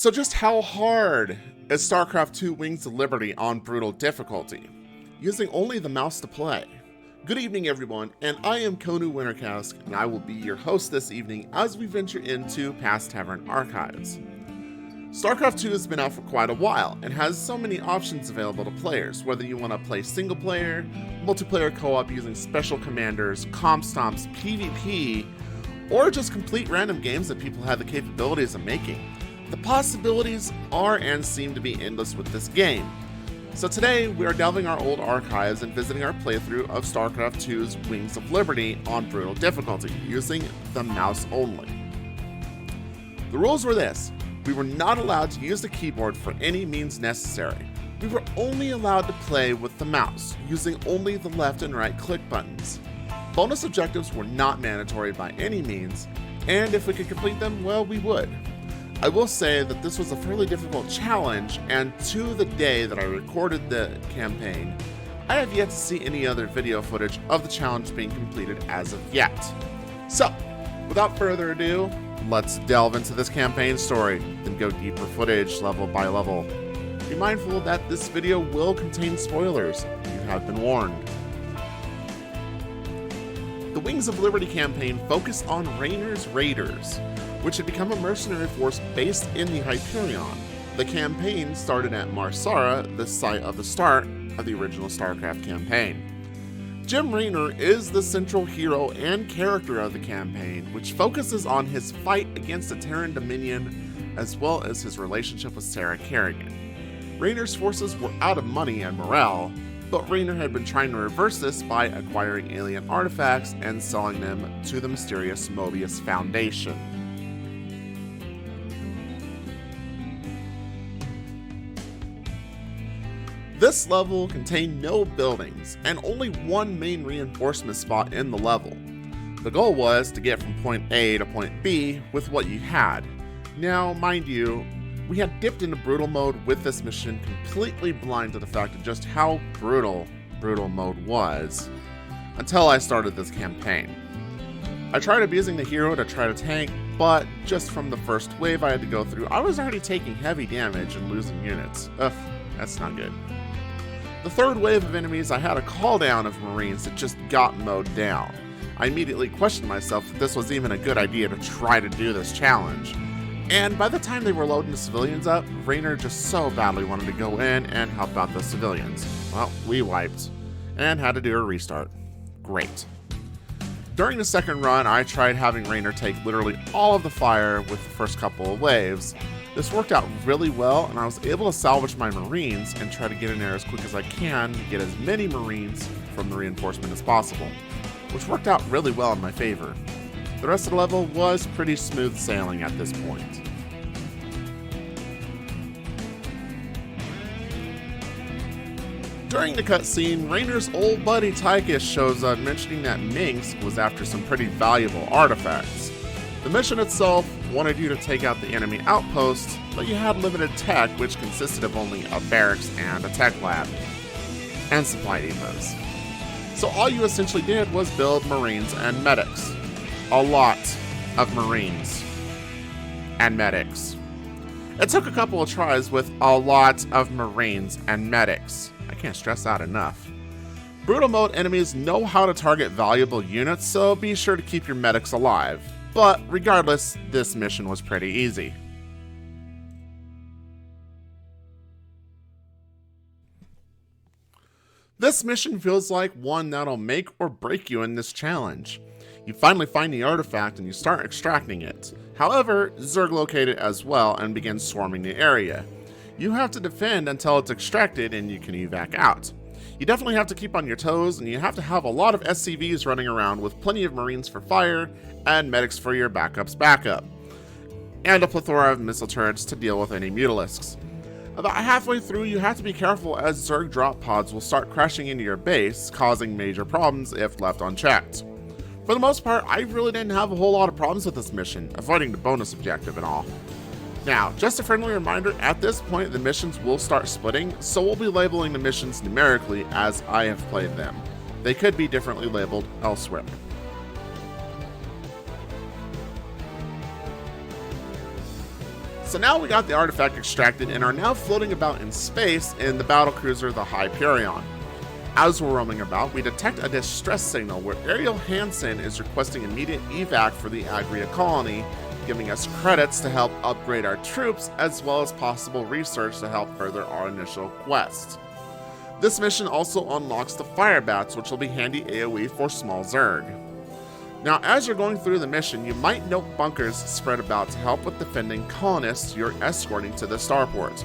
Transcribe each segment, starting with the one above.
So just how hard is Starcraft II Wings of Liberty on brutal difficulty, using only the mouse to play? Good evening everyone, and I am Konu Wintercask, and I will be your host this evening as we venture into Past Tavern Archives. Starcraft II has been out for quite a while, and has so many options available to players, whether you want to play single player, multiplayer co-op using special commanders, comp stomps, PvP, or just complete random games that people have the capabilities of making. The possibilities are and seem to be endless with this game. So today, we are delving our old archives and visiting our playthrough of Starcraft II's Wings of Liberty on brutal difficulty, using the mouse only. The rules were this: we were not allowed to use the keyboard for any means necessary. We were only allowed to play with the mouse, using only the left and right click buttons. Bonus objectives were not mandatory by any means, and if we could complete them, well, we would. I will say that this was a fairly difficult challenge, and to the day that I recorded the campaign, I have yet to see any other video footage of the challenge being completed as of yet. So, without further ado, let's delve into this campaign story, then go deeper footage level by level. Be mindful that this video will contain spoilers. You have been warned. The Wings of Liberty campaign focused on Raynor's Raiders, which had become a mercenary force based in the Hyperion. The campaign started at Marsara, the site of the start of the original StarCraft campaign. Jim Raynor is the central hero and character of the campaign, which focuses on his fight against the Terran Dominion, as well as his relationship with Sarah Kerrigan. Raynor's forces were out of money and morale, but Raynor had been trying to reverse this by acquiring alien artifacts and selling them to the mysterious Mobius Foundation. This level contained no buildings, and only one main reinforcement spot in the level. The goal was to get from point A to point B with what you had. Now, mind you, we had dipped into brutal mode with this mission, completely blind to the fact of just how brutal mode was, until I started this campaign. I tried abusing the hero to try to tank, but just from the first wave I had to go through, I was already taking heavy damage and losing units. Ugh, that's not good. The third wave of enemies, I had a call down of Marines that just got mowed down. I immediately questioned myself if this was even a good idea to try to do this challenge. And by the time they were loading the civilians up, Raynor just so badly wanted to go in and help out the civilians. Well, we wiped, and had to do a restart. Great. During the second run, I tried having Raynor take literally all of the fire with the first couple of waves. This worked out really well, and I was able to salvage my Marines and try to get in there as quick as I can to get as many Marines from the reinforcement as possible, which worked out really well in my favor. The rest of the level was pretty smooth sailing at this point. During the cutscene, Raynor's old buddy Tychus shows up mentioning that Minsk was after some pretty valuable artifacts. The mission itself wanted you to take out the enemy outpost, but you had limited tech, which consisted of only a barracks and a tech lab, and supply depots. So all you essentially did was build Marines and medics. A lot of Marines and medics. It took a couple of tries with a lot of Marines and medics. I can't stress that enough. Brutal mode enemies know how to target valuable units, so be sure to keep your medics alive. But regardless, this mission was pretty easy. This mission feels like one that'll make or break you in this challenge. You finally find the artifact and you start extracting it. However, Zerg locate it as well and begin swarming the area. You have to defend until it's extracted and you can evac out. You definitely have to keep on your toes, and you have to have a lot of SCVs running around with plenty of Marines for fire and medics for your backup, and a plethora of missile turrets to deal with any mutalisks. About halfway through, you have to be careful as Zerg drop pods will start crashing into your base, causing major problems if left unchecked. For the most part, I really didn't have a whole lot of problems with this mission, avoiding the bonus objective and all. Now, just a friendly reminder, at this point the missions will start splitting, so we'll be labeling the missions numerically as I have played them. They could be differently labeled elsewhere. So now we got the artifact extracted and are now floating about in space in the battlecruiser the Hyperion. As we're roaming about, we detect a distress signal where Ariel Hansen is requesting immediate evac for the Agria colony, giving us credits to help upgrade our troops as well as possible research to help further our initial quest. This mission also unlocks the Fire Bats, which will be handy AoE for small Zerg. Now, as you're going through the mission, you might note bunkers spread about to help with defending colonists you're escorting to the starport.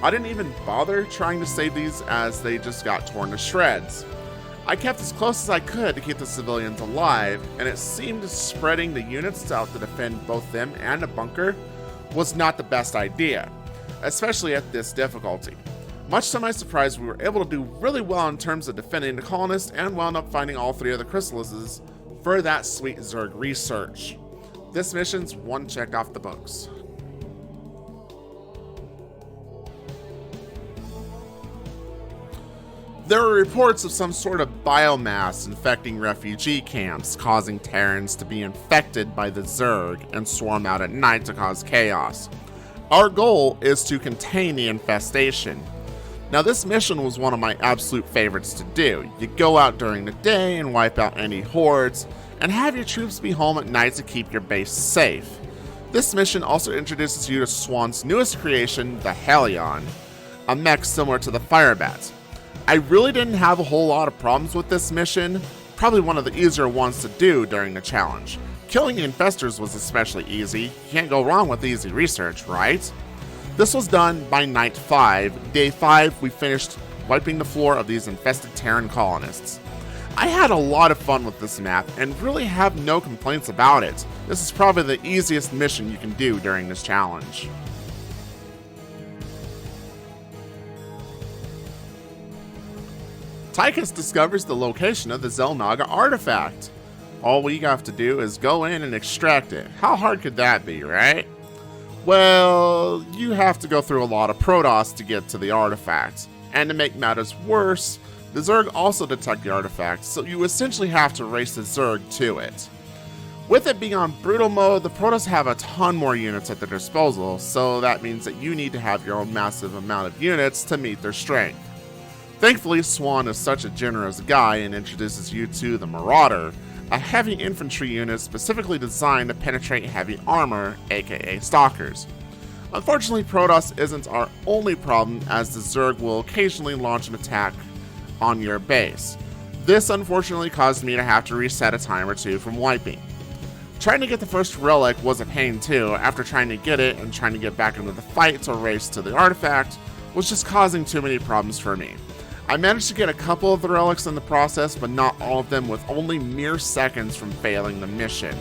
I didn't even bother trying to save these as they just got torn to shreds. I kept as close as I could to keep the civilians alive, and it seemed spreading the units out to defend both them and a bunker was not the best idea, especially at this difficulty. Much to my surprise, we were able to do really well in terms of defending the colonists and wound up finding all 3 of the chrysalises for that sweet Zerg research. This mission's one checked off the books. There were reports of some sort of biomass infecting refugee camps, causing Terrans to be infected by the Zerg and swarm out at night to cause chaos. Our goal is to contain the infestation. Now, this mission was one of my absolute favorites to do. You go out during the day and wipe out any hordes, and have your troops be home at night to keep your base safe. This mission also introduces you to Swan's newest creation, the Helion, a mech similar to the Firebats. I really didn't have a whole lot of problems with this mission, probably one of the easier ones to do during the challenge. Killing the infestors was especially easy. You can't go wrong with easy research, right? This was done by night 5. Day 5, we finished wiping the floor of these infested Terran colonists. I had a lot of fun with this map and really have no complaints about it. This is probably the easiest mission you can do during this challenge. Tychus discovers the location of the Xel'Naga artifact. All we have to do is go in and extract it. How hard could that be, right? Well, you have to go through a lot of Protoss to get to the artifact. And to make matters worse, the Zerg also detect the artifact, so you essentially have to race the Zerg to it. With it being on brutal mode, the Protoss have a ton more units at their disposal, so that means that you need to have your own massive amount of units to meet their strength. Thankfully, Swan is such a generous guy and introduces you to the Marauder, a heavy infantry unit specifically designed to penetrate heavy armor, aka Stalkers. Unfortunately, Protoss isn't our only problem, as the Zerg will occasionally launch an attack on your base. This unfortunately caused me to have to reset a time or two from wiping. Trying to get the first relic was a pain too. After trying to get it and trying to get back into the fight to race to the artifact was just causing too many problems for me. I managed to get a couple of the relics in the process, but not all of them, with only mere seconds from failing the mission.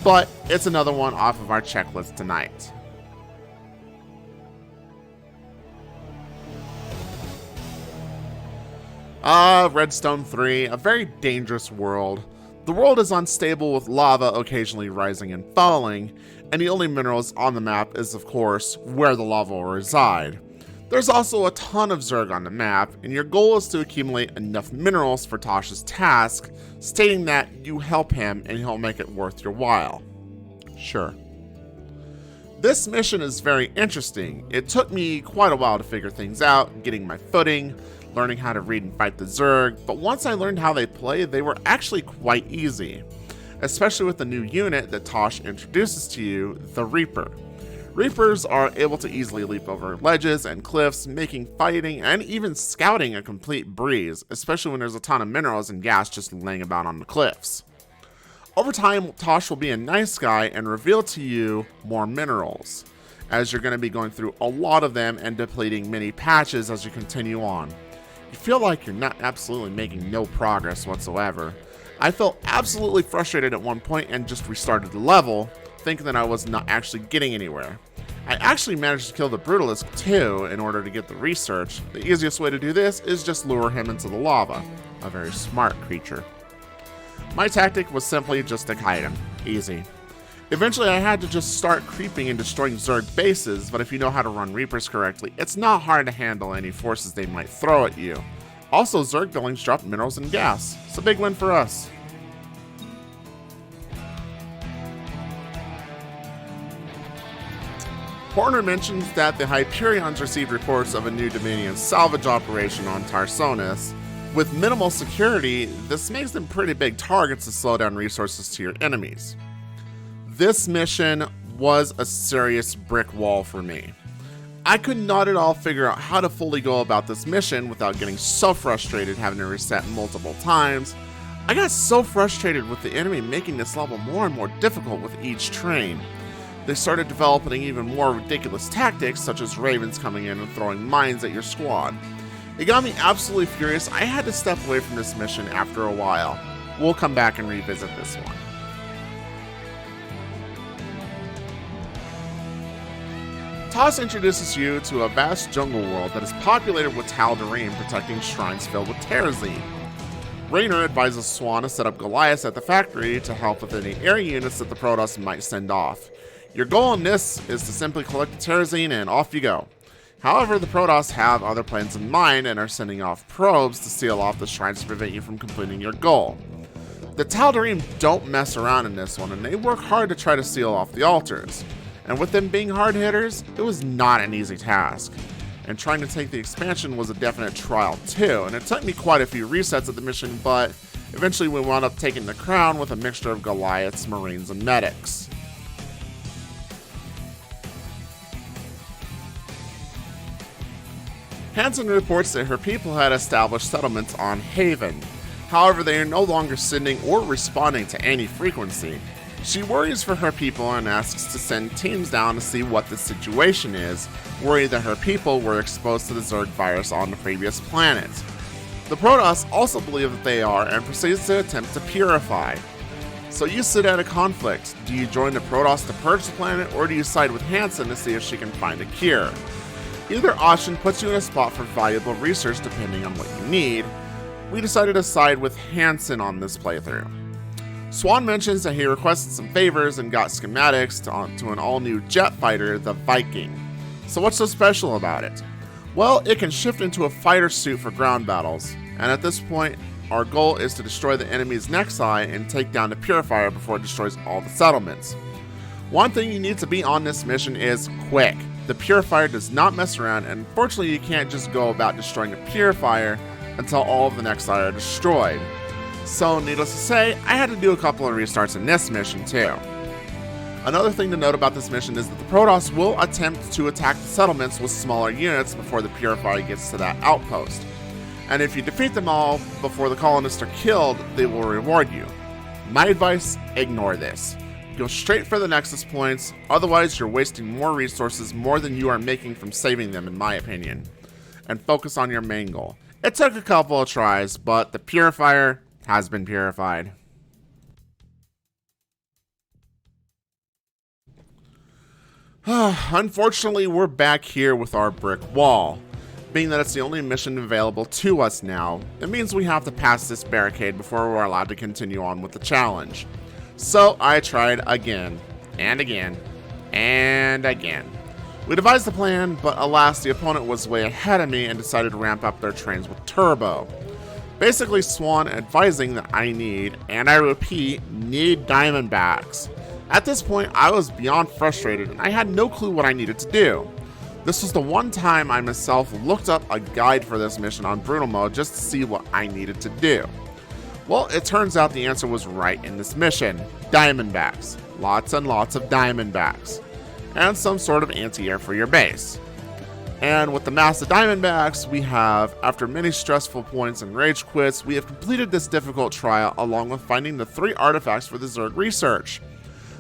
But it's another one off of our checklist tonight. Redstone 3, a very dangerous world. The world is unstable, with lava occasionally rising and falling, and the only minerals on the map is, of course, where the lava will reside. There's also a ton of Zerg on the map, and your goal is to accumulate enough minerals for Tosh's task, stating that you help him and he'll make it worth your while. Sure. This mission is very interesting. It took me quite a while to figure things out, getting my footing, learning how to read and fight the Zerg, but once I learned how they play, they were actually quite easy, especially with the new unit that Tosh introduces to you, the Reaper. Reapers are able to easily leap over ledges and cliffs, making fighting and even scouting a complete breeze, especially when there's a ton of minerals and gas just laying about on the cliffs. Over time, Tosh will be a nice guy and reveal to you more minerals, as you're going to be going through a lot of them and depleting many patches as you continue on. You feel like you're not absolutely making no progress whatsoever. I felt absolutely frustrated at one point and just restarted the level, thinking that I was not actually getting anywhere. I actually managed to kill the Brutalist too in order to get the research. The easiest way to do this is just lure him into the lava. A very smart creature. My tactic was simply just to kite him. Easy. Eventually I had to just start creeping and destroying Zerg bases, but if you know how to run Reapers correctly, it's not hard to handle any forces they might throw at you. Also, Zerg buildings drop minerals and gas. It's a big win for us. Horner mentions that the Hyperions received reports of a new Dominion salvage operation on Tarsonis. With minimal security, this makes them pretty big targets to slow down resources to your enemies. This mission was a serious brick wall for me. I could not at all figure out how to fully go about this mission without getting so frustrated having to reset multiple times. I got so frustrated with the enemy making this level more and more difficult with each train. They started developing even more ridiculous tactics, such as ravens coming in and throwing mines at your squad. It got me absolutely furious. I had to step away from this mission after a while. We'll come back and revisit this one. TOS introduces you to a vast jungle world that is populated with Tal'Darim protecting shrines filled with Terrazine. Raynor advises Swan to set up Goliaths at the factory to help with any air units that the Protoss might send off. Your goal in this is to simply collect the Terrazine and off you go. However, the Protoss have other plans in mind and are sending off probes to seal off the shrines to prevent you from completing your goal. The Tal'Darim don't mess around in this one, and they work hard to try to seal off the altars. And with them being hard hitters, it was not an easy task. And trying to take the expansion was a definite trial too, and it took me quite a few resets at the mission, but eventually we wound up taking the crown with a mixture of Goliaths, Marines, and Medics. Hansen reports that her people had established settlements on Haven. However, they are no longer sending or responding to any frequency. She worries for her people and asks to send teams down to see what the situation is, worried that her people were exposed to the Zerg virus on the previous planet. The Protoss also believe that they are and proceeds to attempt to purify. So you sit at a conflict. Do you join the Protoss to purge the planet, or do you side with Hansen to see if she can find a cure? Either option puts you in a spot for valuable research depending on what you need. We decided to side with Hansen on this playthrough. Swan mentions that he requested some favors and got schematics to an all-new jet fighter, the Viking. So what's so special about it? Well, it can shift into a fighter suit for ground battles, and at this point, our goal is to destroy the enemy's Nexi and take down the Purifier before it destroys all the settlements. One thing you need to be on this mission is quick. The Purifier does not mess around, and unfortunately you can't just go about destroying the Purifier until all of the Nexi are destroyed. So needless to say, I had to do a couple of restarts in this mission too. Another thing to note about this mission is that the Protoss will attempt to attack the settlements with smaller units before the Purifier gets to that outpost. And if you defeat them all before the colonists are killed, they will reward you. My advice, ignore this. Go straight for the Nexus points, otherwise you're wasting more resources more than you are making from saving them in my opinion. And focus on your main goal. It took a couple of tries, but the Purifier has been purified. Unfortunately, we're back here with our brick wall. Being that it's the only mission available to us now, it means we have to pass this barricade before we're allowed to continue on with the challenge. So I tried again, and again, and again. We devised the plan, but alas, the opponent was way ahead of me and decided to ramp up their trains with turbo. Basically, Swan advising that I need, and I repeat, need Diamondbacks. At this point, I was beyond frustrated and I had no clue what I needed to do. This was the one time I myself looked up a guide for this mission on Brutal Mode just to see what I needed to do. Well, it turns out the answer was right in this mission. Diamondbacks. Lots and lots of Diamondbacks. And some sort of anti-air for your base. And with the mass of Diamondbacks, we have, after many stressful points and rage quits, we have completed this difficult trial along with finding the 3 artifacts for the Zerg research.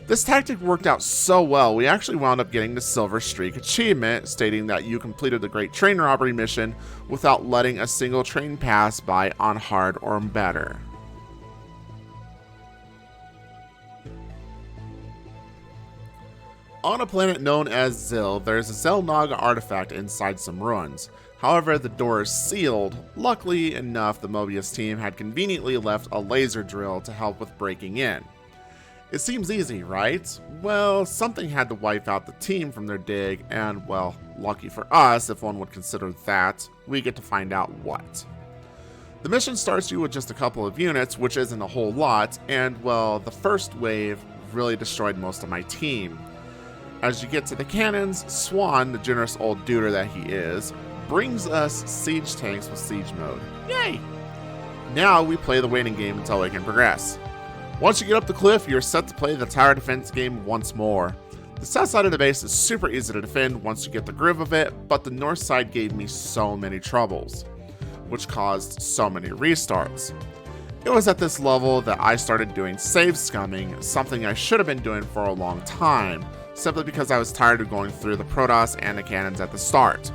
This tactic worked out so well, we actually wound up getting the Silver Streak achievement, stating that you completed the Great Train Robbery mission without letting a single train pass by on hard or better. On a planet known as Zil, there is a Zelnaga artifact inside some ruins. However, the door is sealed. Luckily enough, the Mobius team had conveniently left a laser drill to help with breaking in. It seems easy, right? Well, something had to wipe out the team from their dig, and well, lucky for us, if one would consider that, we get to find out what. The mission starts you with just a couple of units, which isn't a whole lot, and well, the first wave really destroyed most of my team. as you get to the cannons, Swan, the generous old duder that he is, brings us siege tanks with siege mode. Yay! Now we play the waiting game until we can progress. Once you get up the cliff, you're set to play the tower defense game once more. The south side of the base is super easy to defend once you get the groove of it, but the north side gave me so many troubles, which caused so many restarts. It was at this level that I started doing save scumming, something I should have been doing for a long time, simply because I was tired of going through the Protoss and the cannons at the start.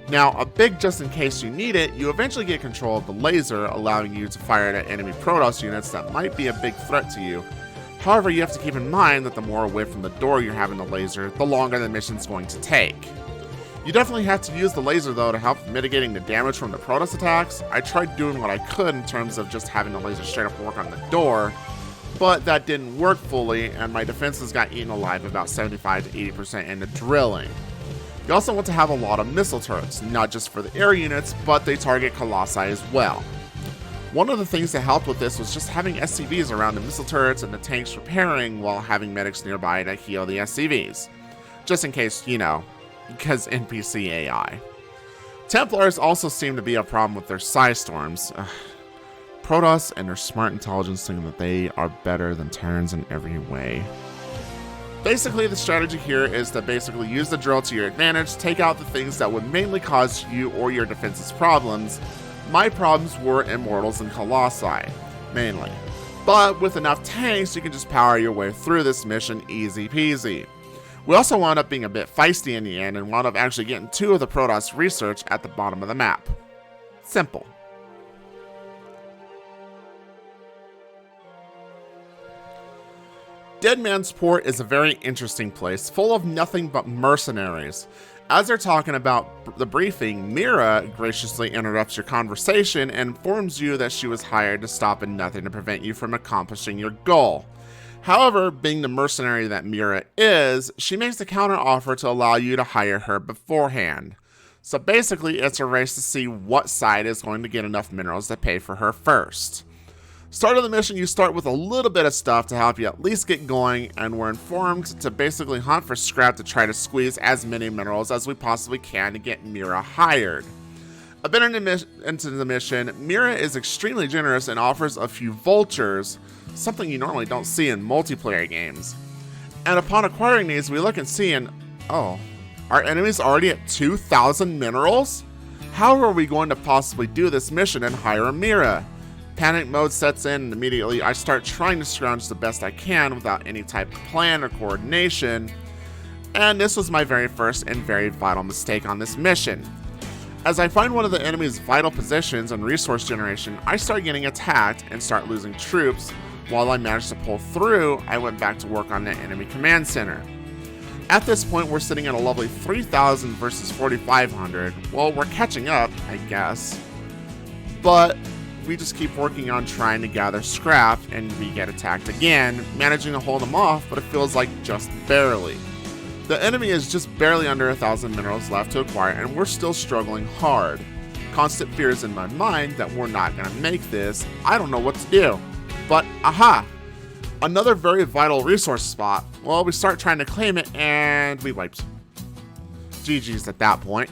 Now, a big just in case you need it, you eventually get control of the laser, allowing you to fire at enemy Protoss units that might be a big threat to you. However, you have to keep in mind that the more away from the door you're having the laser, the longer the mission's going to take. You definitely have to use the laser though to help mitigating the damage from the Protoss attacks. I tried doing what I could in terms of just having the laser straight up work on the door, but that didn't work fully and my defenses got eaten alive about 75 to 80% into drilling. You also want to have a lot of missile turrets, not just for the air units, but they target Colossi as well. One of the things that helped with this was just having SCVs around the missile turrets and the tanks repairing while having medics nearby to heal the SCVs. Just in case, you know, because NPC AI. Templars also seem to be a problem with their size storms. Protoss and their smart intelligence think that they are better than Terrans in every way. Basically, the strategy here is to basically use the drill to your advantage, take out the things that would mainly cause you or your defense's problems. My problems were Immortals and Colossi, mainly. But with enough tanks, you can just power your way through this mission easy peasy. We also wound up being a bit feisty in the end and wound up actually getting 2 of the Protoss research at the bottom of the map. Simple. Dead Man's Port is a very interesting place, full of nothing but mercenaries. As they're talking about the briefing, Mira graciously interrupts your conversation and informs you that she was hired to stop at nothing to prevent you from accomplishing your goal. However, being the mercenary that Mira is, she makes a counter-offer to allow you to hire her beforehand. So basically, it's a race to see what side is going to get enough minerals to pay for her first. Start of the mission, you start with a little bit of stuff to help you at least get going, and we're informed to basically hunt for scrap to try to squeeze as many minerals as we possibly can to get Mira hired. A bit into the mission, Mira is extremely generous and offers a few vultures, something you normally don't see in multiplayer games. And upon acquiring these, we look and see and, oh, our enemy's already at 2,000 minerals? How are we going to possibly do this mission and hire Mira? Panic mode sets in and immediately I start trying to scrounge the best I can without any type of plan or coordination. And this was my very first and very vital mistake on this mission. As I find one of the enemy's vital positions and resource generation, I start getting attacked and start losing troops. While I managed to pull through, I went back to work on the enemy command center. At this point, we're sitting at a lovely 3,000 versus 4,500. Well, we're catching up, I guess. But we just keep working on trying to gather scrap, and we get attacked again, managing to hold them off, but it feels like just barely. The enemy is just barely under 1,000 minerals left to acquire, and we're still struggling hard. Constant fears in my mind that we're not going to make this. I don't know what to do. But, aha! Another very vital resource spot. Well, we start trying to claim it, and we wiped. GG's at that point.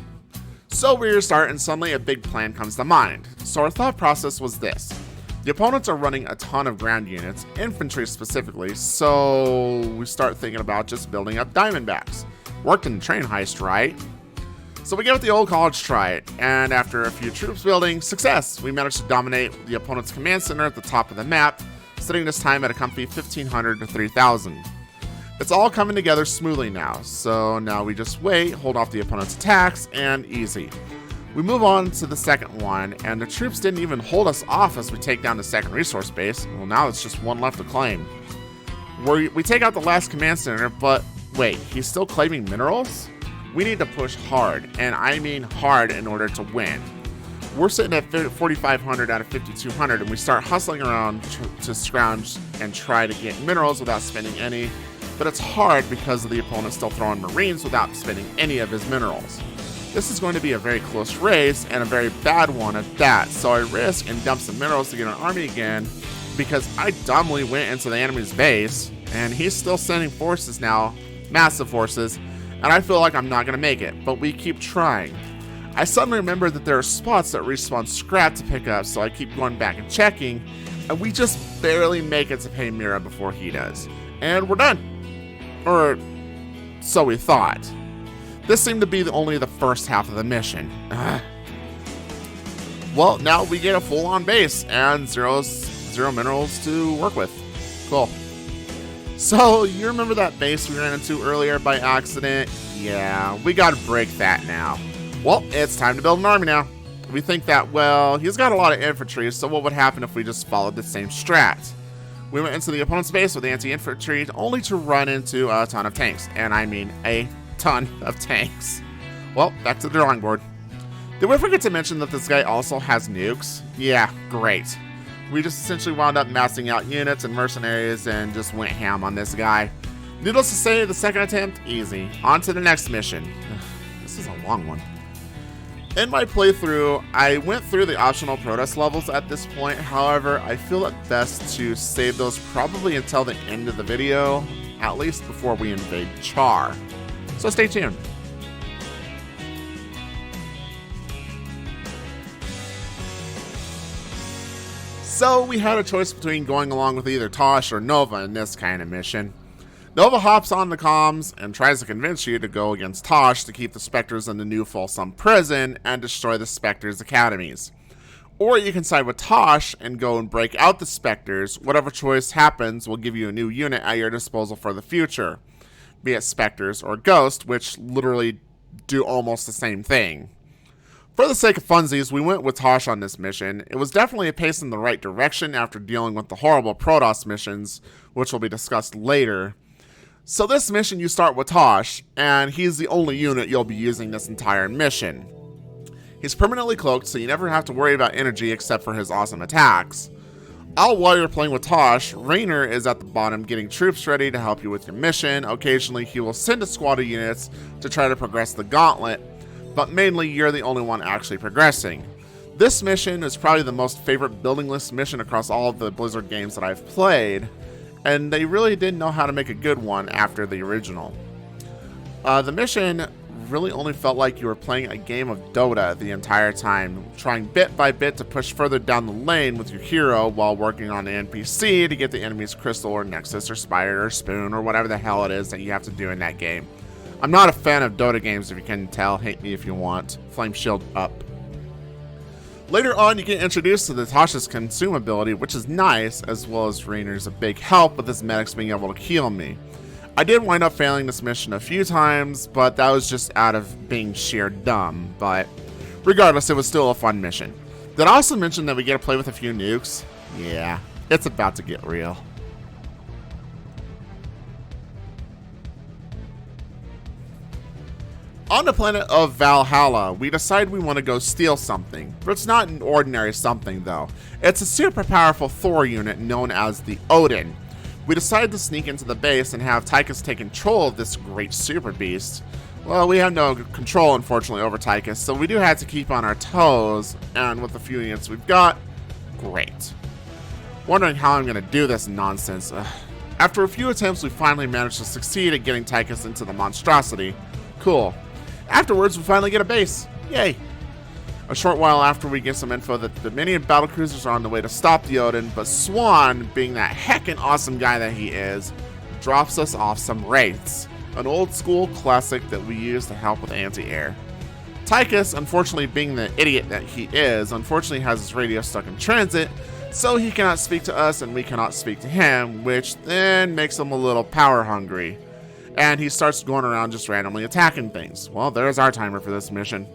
So we restart, and suddenly a big plan comes to mind. So our thought process was this. The opponents are running a ton of ground units, infantry specifically, so we start thinking about just building up Diamondbacks. Worked in the train heist, right? So we give it the old college try, and after a few troops building, success! We managed to dominate the opponent's command center at the top of the map, sitting this time at a comfy 1,500 to 3,000. It's all coming together smoothly now, so now we just wait, hold off the opponent's attacks, and easy. We move on to the second one, and the troops didn't even hold us off as we take down the second resource base. Well, now it's just one left to claim. We take out the last command center, but wait, he's still claiming minerals? We need to push hard, and I mean hard in order to win. We're sitting at 4,500 out of 5,200, and we start hustling around to scrounge and try to get minerals without spending any. But it's hard because of the opponent still throwing Marines without spending any of his minerals. This is going to be a very close race, and a very bad one at that, so I risk and dump some minerals to get an army again, because I dumbly went into the enemy's base, and he's still sending forces now, massive forces, and I feel like I'm not going to make it, but we keep trying. I suddenly remember that there are spots that respawn scrap to pick up, so I keep going back and checking, and we just barely make it to Paymira before he does. And we're done. Or so we thought. This seemed to be only the first half of the mission. Well, now we get a full-on base and zero minerals to work with. Cool. So, you remember that base we ran into earlier by accident? Yeah, we gotta break that now. Well, it's time to build an army now. We think that, well, he's got a lot of infantry, so what would happen if we just followed the same strat? We went into the opponent's base with anti-infantry, only to run into a ton of tanks. And I mean a ton of tanks. Well, back to the drawing board. Did we forget to mention that this guy also has nukes? Yeah, great. We just essentially wound up massing out units and mercenaries and just went ham on this guy. Needless to say, the second attempt, easy. On to the next mission. This is a long one. In my playthrough, I went through the optional protest levels at this point. However, I feel it best to save those probably until the end of the video, at least before we invade Char. So stay tuned. So we had a choice between going along with either Tosh or Nova in this kind of mission. Nova hops on the comms and tries to convince you to go against Tosh to keep the Spectres in the new Folsom prison and destroy the Spectres' academies. Or you can side with Tosh and go and break out the Spectres. Whatever choice happens will give you a new unit at your disposal for the future, be it Spectres or Ghost, which literally do almost the same thing. For the sake of funsies, we went with Tosh on this mission. It was definitely a pace in the right direction after dealing with the horrible Protoss missions, which will be discussed later. So this mission you start with Tosh, and he's the only unit you'll be using this entire mission. He's permanently cloaked, so you never have to worry about energy except for his awesome attacks. All while you're playing with Tosh, Raynor is at the bottom getting troops ready to help you with your mission. Occasionally he will send a squad of units to try to progress the gauntlet, but mainly you're the only one actually progressing. This mission is probably the most favorite building list mission across all of the Blizzard games that I've played, and they really didn't know how to make a good one after the original. The mission really only felt like you were playing a game of Dota the entire time, trying bit by bit to push further down the lane with your hero while working on the NPC to get the enemy's crystal or nexus or spire or spoon or whatever the hell it is that you have to do in that game. I'm not a fan of Dota games, if you can tell. Hate me if you want. Flame Shield up. Later on, you get introduced to the Tasha's consume ability, which is nice, as well as Raynor's a big help with his medics being able to heal me. I did wind up failing this mission a few times, but that was just out of being sheer dumb. But regardless, it was still a fun mission. Did I also mention that we get to play with a few nukes? Yeah, it's about to get real. On the planet of Valhalla, we decide we want to go steal something. But it's not an ordinary something, though. It's a super powerful Thor unit known as the Odin. We decide to sneak into the base and have Tychus take control of this great super beast. Well, we have no control, unfortunately, over Tychus, so we do have to keep on our toes, and with the few units we've got, great. Wondering how I'm going to do this nonsense. After a few attempts, we finally managed to succeed at getting Tychus into the monstrosity. Cool. Afterwards, we finally get a base. Yay! A short while after, we get some info that the Dominion battlecruisers are on the way to stop the Odin, but Swan, being that heckin' awesome guy that he is, drops us off some wraiths, an old school classic that we use to help with anti-air. Tychus, unfortunately being the idiot that he is, unfortunately has his radio stuck in transit, so he cannot speak to us and we cannot speak to him, which then makes him a little power hungry. And he starts going around just randomly attacking things. Well, there's our timer for this mission.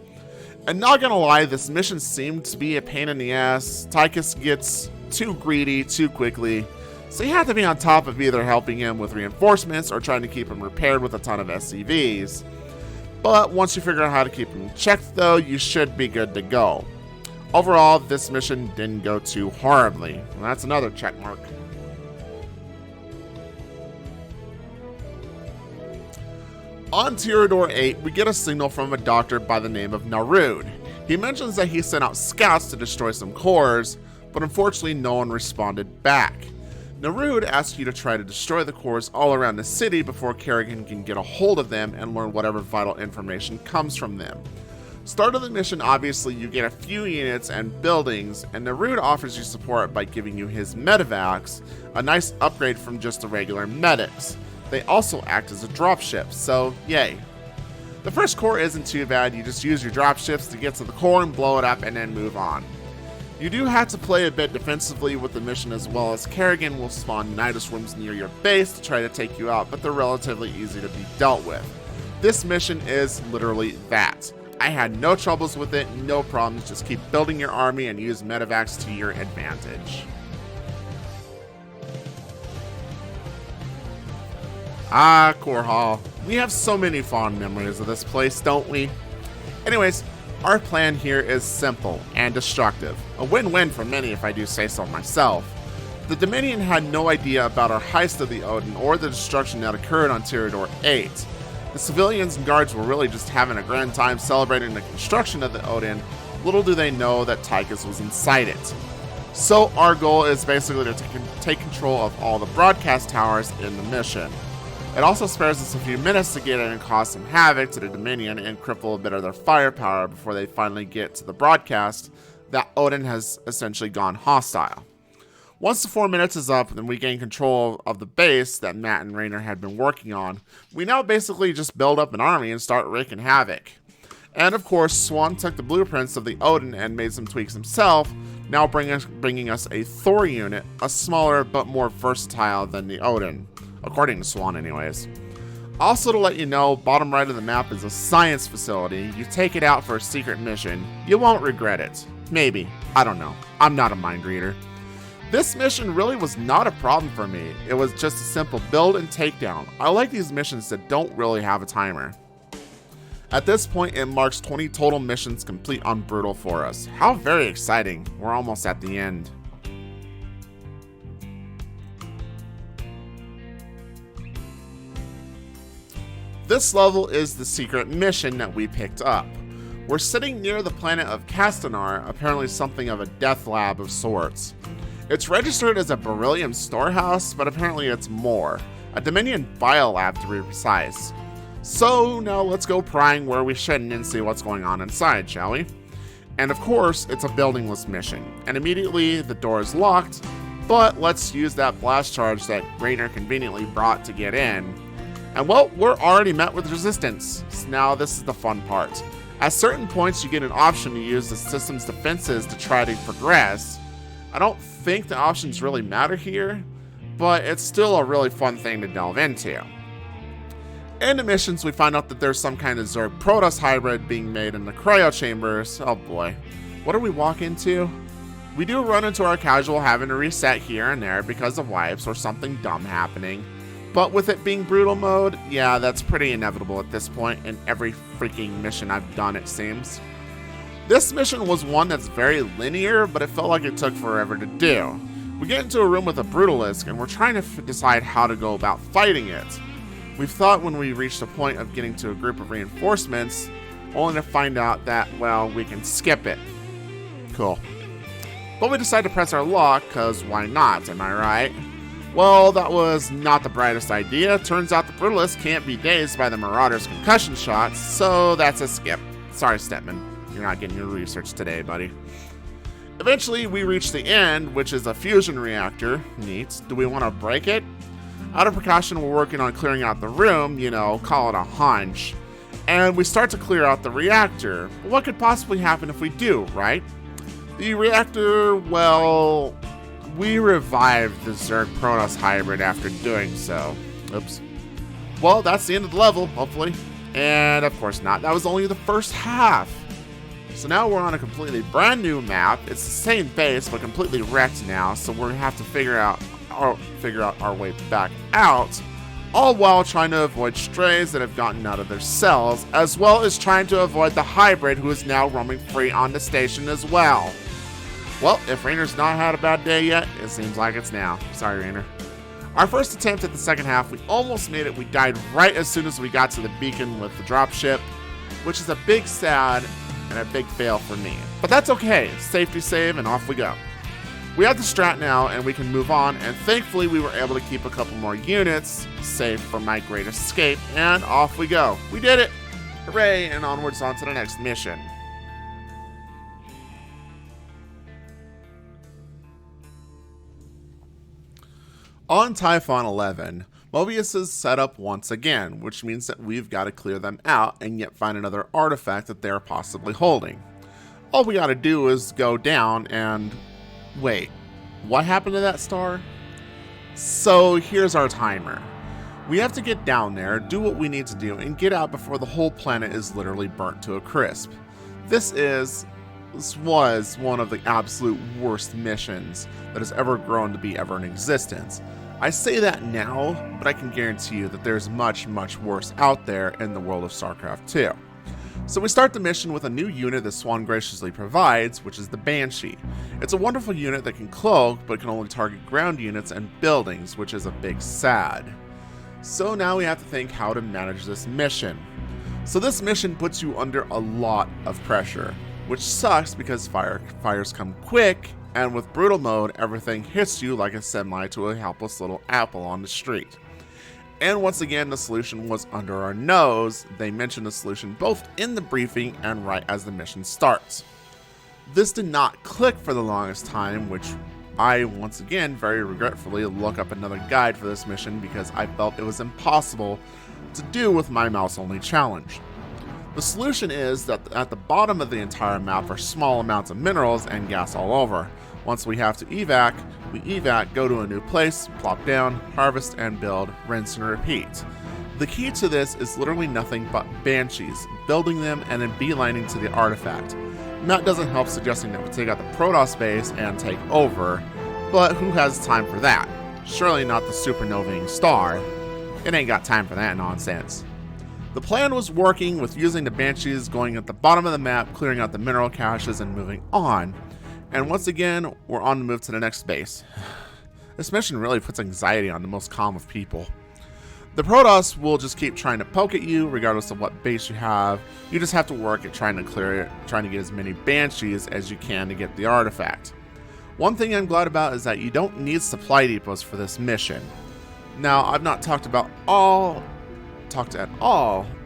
And not gonna lie, this mission seemed to be a pain in the ass. Tychus gets too greedy too quickly, so you have to be on top of either helping him with reinforcements or trying to keep him repaired with a ton of SCVs. But once you figure out how to keep him checked though, you should be good to go. Overall, this mission didn't go too horribly. Well, that's another check mark. On Tirador 8, we get a signal from a doctor by the name of Narud. He mentions that he sent out scouts to destroy some cores, but unfortunately no one responded back. Narud asks you to try to destroy the cores all around the city before Kerrigan can get a hold of them and learn whatever vital information comes from them. Start of the mission, obviously, you get a few units and buildings, and Narud offers you support by giving you his medevacs, a nice upgrade from just the regular medics. They also act as a dropship, so yay. The first core isn't too bad, you just use your dropships to get to the core and blow it up and then move on. You do have to play a bit defensively with the mission, as well as Kerrigan will spawn Nidus rooms near your base to try to take you out, but they're relatively easy to be dealt with. This mission is literally that. I had no troubles with it, no problems, just keep building your army and use medevacs to your advantage. Ah, Core Hall. We have so many fond memories of this place, don't we? Anyways, our plan here is simple and destructive. A win-win for many if I do say so myself. The Dominion had no idea about our heist of the Odin or the destruction that occurred on Tirador 8. The civilians and guards were really just having a grand time celebrating the construction of the Odin. Little do they know that Tychus was inside it. So our goal is basically to take control of all the broadcast towers in the mission. It also spares us a few minutes to get in and cause some havoc to the Dominion and cripple a bit of their firepower before they finally get to the broadcast that Odin has essentially gone hostile. Once the 4 minutes is up and we gain control of the base that Matt and Raynor had been working on, we now basically just build up an army and start wreaking havoc. And of course, Swan took the blueprints of the Odin and made some tweaks himself, now bringing us a Thor unit, a smaller but more versatile than the Odin, according to Swan anyways. Also to let you know, bottom right of the map is a science facility. You take it out for a secret mission, you won't regret it. Maybe, I don't know, I'm not a mind reader. This mission really was not a problem for me. It was just a simple build and takedown. I like these missions that don't really have a timer. At this point, it marks 20 total missions complete on Brutal for us. How very exciting. We're almost at the end. This level is the secret mission that we picked up. We're sitting near the planet of Castanar, apparently something of a death lab of sorts. It's registered as a beryllium storehouse, but apparently it's more. A Dominion biolab to be precise. So now let's go prying where we shouldn't and see what's going on inside, shall we? And of course, it's a buildingless mission, and immediately the door is locked, but let's use that blast charge that Raynor conveniently brought to get in. And well, we're already met with resistance, so now this is the fun part. At certain points, you get an option to use the system's defenses to try to progress. I don't think the options really matter here, but it's still a really fun thing to delve into. In the missions, we find out that there's some kind of Zerg Protoss hybrid being made in the cryo chambers. Oh boy, what do we walk into? We do run into our casual having to reset here and there because of wipes or something dumb happening. But with it being brutal mode, yeah, that's pretty inevitable at this point in every freaking mission I've done, it seems. This mission was one that's very linear, but it felt like it took forever to do. We get into a room with a Brutalisk, and we're trying to decide how to go about fighting it. We thought when we reached the point of getting to a group of reinforcements, only to find out that, well, we can skip it. Cool. But we decided to press our luck, cause why not, am I right? Well, that was not the brightest idea. Turns out the Brutalisk can't be dazed by the Marauder's concussion shots, so that's a skip. Sorry, Stepman. You're not getting your research today, buddy. Eventually, we reach the end, which is a fusion reactor. Neat. Do we want to break it? Out of precaution, we're working on clearing out the room, you know, call it a hunch. And we start to clear out the reactor. What could possibly happen if we do, right? The reactor, well, we revived the Zerg Protoss hybrid after doing so. Oops. Well, that's the end of the level, hopefully. And of course not. That was only the first half. So now we're on a completely brand new map. It's the same base, but completely wrecked now. So we're gonna have to figure out our way back out, all while trying to avoid strays that have gotten out of their cells, as well as trying to avoid the hybrid who is now roaming free on the station as well. Well, if Raynor's not had a bad day yet, it seems like it's now. Sorry, Raynor. Our first attempt at the second half, we almost made it. We died right as soon as we got to the beacon with the dropship, which is a big sad and a big fail for me. But that's okay. Safety save and off we go. We have the strat now, and we can move on, and thankfully we were able to keep a couple more units, save for my great escape, and off we go. We did it! Hooray, and onwards on to the next mission. On Typhon 11, Mobius is set up once again, which means that we've got to clear them out and yet find another artifact that they're possibly holding. All we got to do is go down and... wait, what happened to that star? So here's our timer. We have to get down there, do what we need to do, and get out before the whole planet is literally burnt to a crisp. This was one of the absolute worst missions that has ever grown to be ever in existence. I say that now, but I can guarantee you that there's much, much worse out there in the world of Starcraft II. So we start the mission with a new unit that Swan graciously provides, which is the Banshee. It's a wonderful unit that can cloak, but can only target ground units and buildings, which is a big sad. So now we have to think how to manage this mission. So this mission puts you under a lot of pressure, which sucks because fires come quick, and with brutal mode, everything hits you like a semi to a helpless little apple on the street. And once again, the solution was under our nose. They mentioned the solution both in the briefing and right as the mission starts. This did not click for the longest time, which I, once again, very regretfully look up another guide for this mission because I felt it was impossible to do with my mouse-only challenge. The solution is that at the bottom of the entire map are small amounts of minerals and gas all over. Once we have to evac, we evac, go to a new place, plop down, harvest and build, rinse and repeat. The key to this is literally nothing but banshees, building them and then beelining to the artifact. And that doesn't help suggesting that we take out the Protoss base and take over, but who has time for that? Surely not the supernovaing star. It ain't got time for that nonsense. The plan was working with using the banshees, going at the bottom of the map, clearing out the mineral caches and moving on. And once again, we're on the move to the next base. This mission really puts anxiety on the most calm of people. The Protoss will just keep trying to poke at you regardless of what base you have. You just have to work at trying to clear it, trying to get as many banshees as you can to get the artifact. One thing I'm glad about is that you don't need supply depots for this mission. Now, I've not talked at all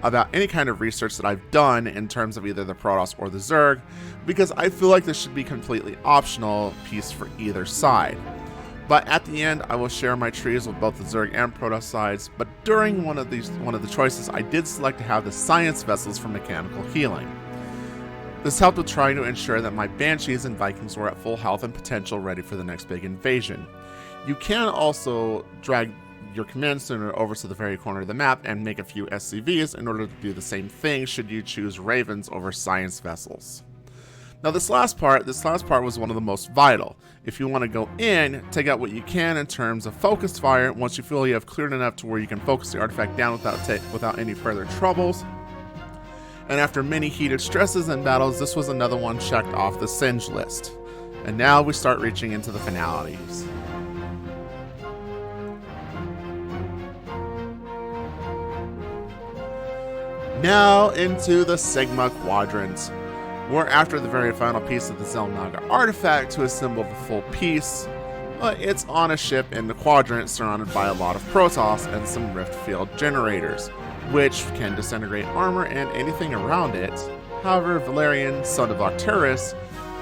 about any kind of research that I've done in terms of either the Protoss or the Zerg, because I feel like this should be completely optional piece for either side. But at the end, I will share my trees with both the Zerg and Protoss sides, but during one of the choices, I did select to have the science vessels for mechanical healing. This helped with trying to ensure that my Banshees and Vikings were at full health and potential ready for the next big invasion. You can also drag your command center over to the very corner of the map and make a few SCVs in order to do the same thing should you choose Ravens over science vessels. Now this last part was one of the most vital. If you want to go in, take out what you can in terms of focused fire once you feel you have cleared enough to where you can focus the artifact down without any further troubles. And after many heated stresses and battles, this was another one checked off the Singe list. And now we start reaching into the finalities. Now into the Sigma Quadrant. We're after the very final piece of the Xel'Naga artifact to assemble the full piece, but it's on a ship in the quadrant surrounded by a lot of Protoss and some rift field generators, which can disintegrate armor and anything around it. However, Valerian, son of Arcturus,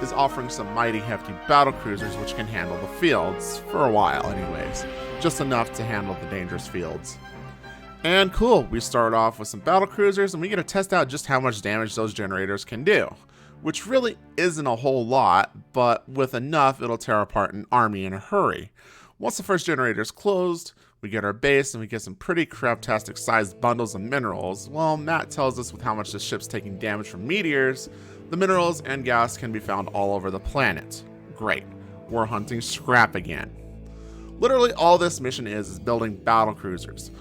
is offering some mighty hefty battle cruisers which can handle the fields, for a while anyways, just enough to handle the dangerous fields. And cool, we start off with some battle cruisers and we get to test out just how much damage those generators can do. Which really isn't a whole lot, but with enough it'll tear apart an army in a hurry. Once the first generator is closed, we get our base and we get some pretty craptastic sized bundles of minerals. Well, Matt tells us with how much the ship's taking damage from meteors, the minerals and gas can be found all over the planet. Great, we're hunting scrap again. Literally all this mission is building battle cruisers.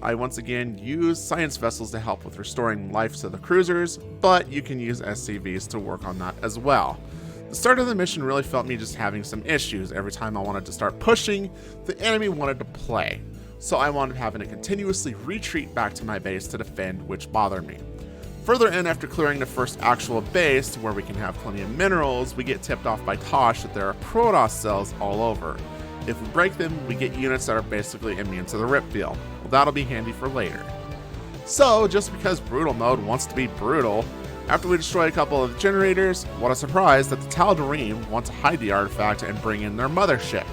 I once again use science vessels to help with restoring life to the cruisers, but you can use SCVs to work on that as well. The start of the mission really felt me just having some issues. Every time I wanted to start pushing, the enemy wanted to play. So I wanted having to continuously retreat back to my base to defend, which bothered me. Further in, after clearing the first actual base, where we can have plenty of minerals, we get tipped off by Tosh that there are Protoss cells all over. If we break them, we get units that are basically immune to the rip field. Well, that'll be handy for later. So, just because Brutal Mode wants to be brutal, after we destroy a couple of the generators, what a surprise that the Tal'Darim want to hide the artifact and bring in their mothership.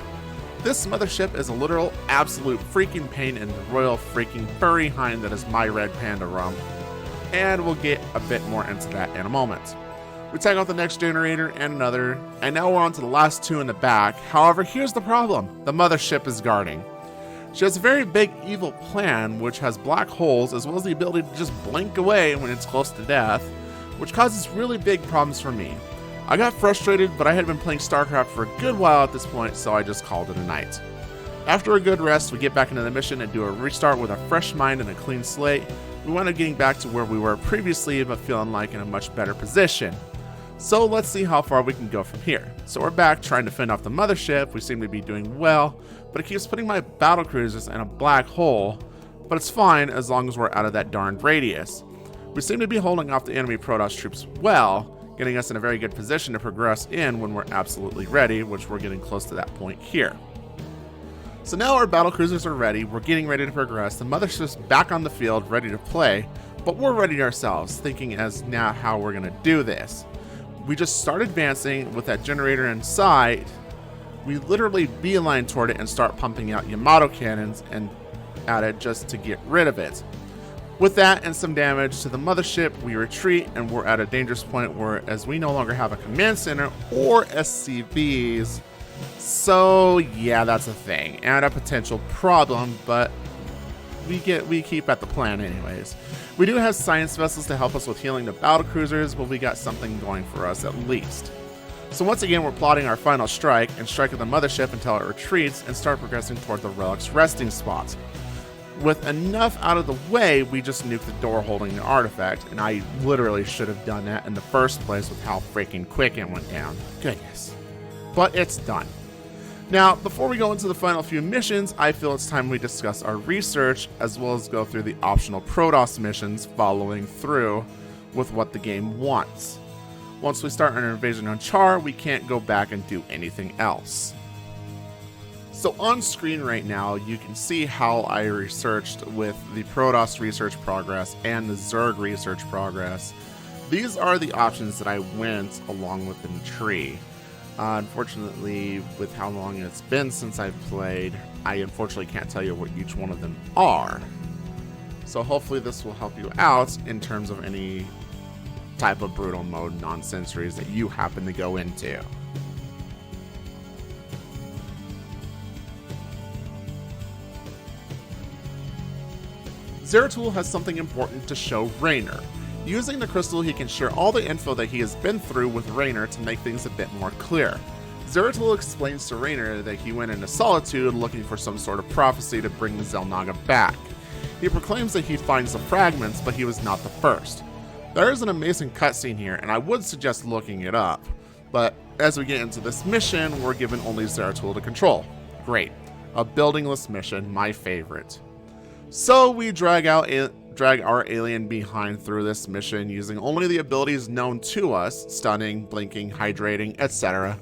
This mothership is a literal absolute freaking pain in the royal freaking furry hind that is my red panda rump, and we'll get a bit more into that in a moment. We take out the next generator and another, and now we're on to the last two in the back. However, here's the problem. The mothership is guarding. She has a very big evil plan, which has black holes, as well as the ability to just blink away when it's close to death, which causes really big problems for me. I got frustrated, but I had been playing Starcraft for a good while at this point, so I just called it a night. After a good rest, we get back into the mission and do a restart with a fresh mind and a clean slate. We wound up getting back to where we were previously, but feeling like in a much better position. So let's see how far we can go from here. So we're back trying to fend off the mothership. We seem to be doing well, but it keeps putting my battle cruisers in a black hole, but it's fine as long as we're out of that darned radius. We seem to be holding off the enemy Protoss troops well, getting us in a very good position to progress in when we're absolutely ready, which we're getting close to that point here. So now our battle cruisers are ready, we're getting ready to progress, the mothership's back on the field ready to play, but we're ready ourselves, thinking as now how we're going to do this. We just start advancing with that generator in sight. We literally beeline toward it and start pumping out Yamato cannons and at it just to get rid of it. With that and some damage to the mothership, we retreat and we're at a dangerous point where as we no longer have a command center or SCVs. So yeah, that's a thing and a potential problem, but we keep at the plan anyways. We do have science vessels to help us with healing the battle cruisers, but we got something going for us at least. So once again, we're plotting our final strike and strike at the mothership until it retreats and start progressing toward the relic's resting spots. With enough out of the way, we just nuke the door holding the artifact, and I literally should have done that in the first place with how freaking quick it went down. Goodness. But it's done. Now, before we go into the final few missions, I feel it's time we discuss our research, as well as go through the optional Protoss missions following through with what the game wants. Once we start an invasion on Char, we can't go back and do anything else. So on screen right now, you can see how I researched with the Protoss research progress and the Zerg research progress. These are the options that I went along with in the tree. Unfortunately, with how long it's been since I've played, I unfortunately can't tell you what each one of them are. So hopefully this will help you out in terms of any type of brutal mode nonsensories that you happen to go into. ZERATUL has something important to show Raynor. Using the crystal, he can share all the info that he has been through with Raynor to make things a bit more clear. ZERATUL explains to Raynor that he went into Solitude looking for some sort of prophecy to bring the Xel'Naga back. He proclaims that he finds the fragments, but he was not the first. There is an amazing cutscene here, and I would suggest looking it up, but as we get into this mission, we're given only ZERATUL to control. Great. A buildingless mission, my favorite. So we drag our alien behind through this mission using only the abilities known to us, stunning, blinking, hydrating, etc.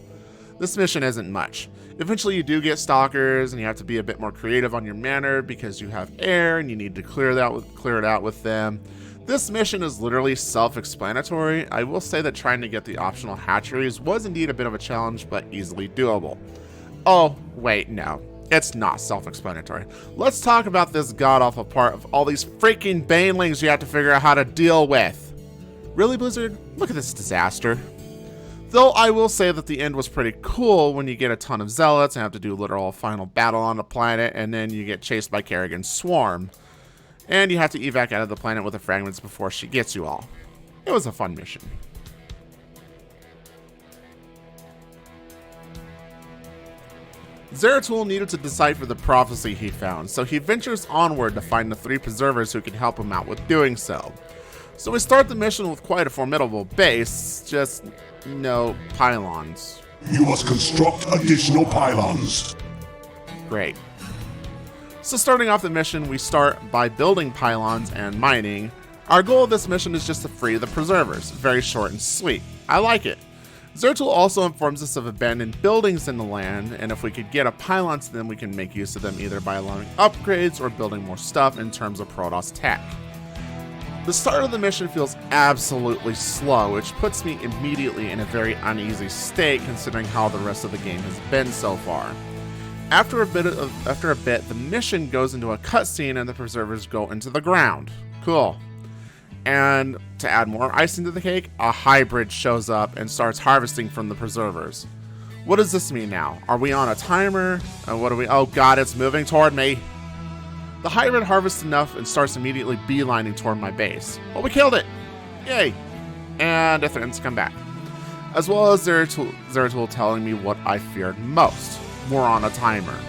This mission isn't much. Eventually you do get stalkers and you have to be a bit more creative on your manner because you have air and you need to clear it out with them. This mission is literally self-explanatory. I will say that trying to get the optional hatcheries was indeed a bit of a challenge, but easily doable. Oh, wait, no. It's not self-explanatory. Let's talk about this god-awful part of all these freaking banelings you have to figure out how to deal with. Really, Blizzard? Look at this disaster. Though I will say that the end was pretty cool when you get a ton of zealots and have to do a literal final battle on the planet, and then you get chased by Kerrigan's swarm. And you have to evac out of the planet with the fragments before she gets you all. It was a fun mission. ZERATUL needed to decipher the prophecy he found, so he ventures onward to find the 3 preservers who can help him out with doing so. So we start the mission with quite a formidable base, just no pylons. You must construct additional pylons. Great. So starting off the mission, we start by building pylons and mining. Our goal of this mission is just to free the preservers. Very short and sweet. I like it. ZERATUL also informs us of abandoned buildings in the land, and if we could get a pylon to them, we can make use of them either by allowing upgrades or building more stuff in terms of Protoss tech. The start of the mission feels absolutely slow, which puts me immediately in a very uneasy state considering how the rest of the game has been so far. After a bit, the mission goes into a cutscene and the preservers go into the ground. Cool. And to add more icing to the cake, a hybrid shows up and starts harvesting from the preservers. What does this mean now? Are we on a timer? Oh god, it's moving toward me. The hybrid harvests enough and starts immediately beelining toward my base. Well, we killed it! Yay! And it threatens to come back. As well as ZERATUL telling me what I feared most. We're on a timer.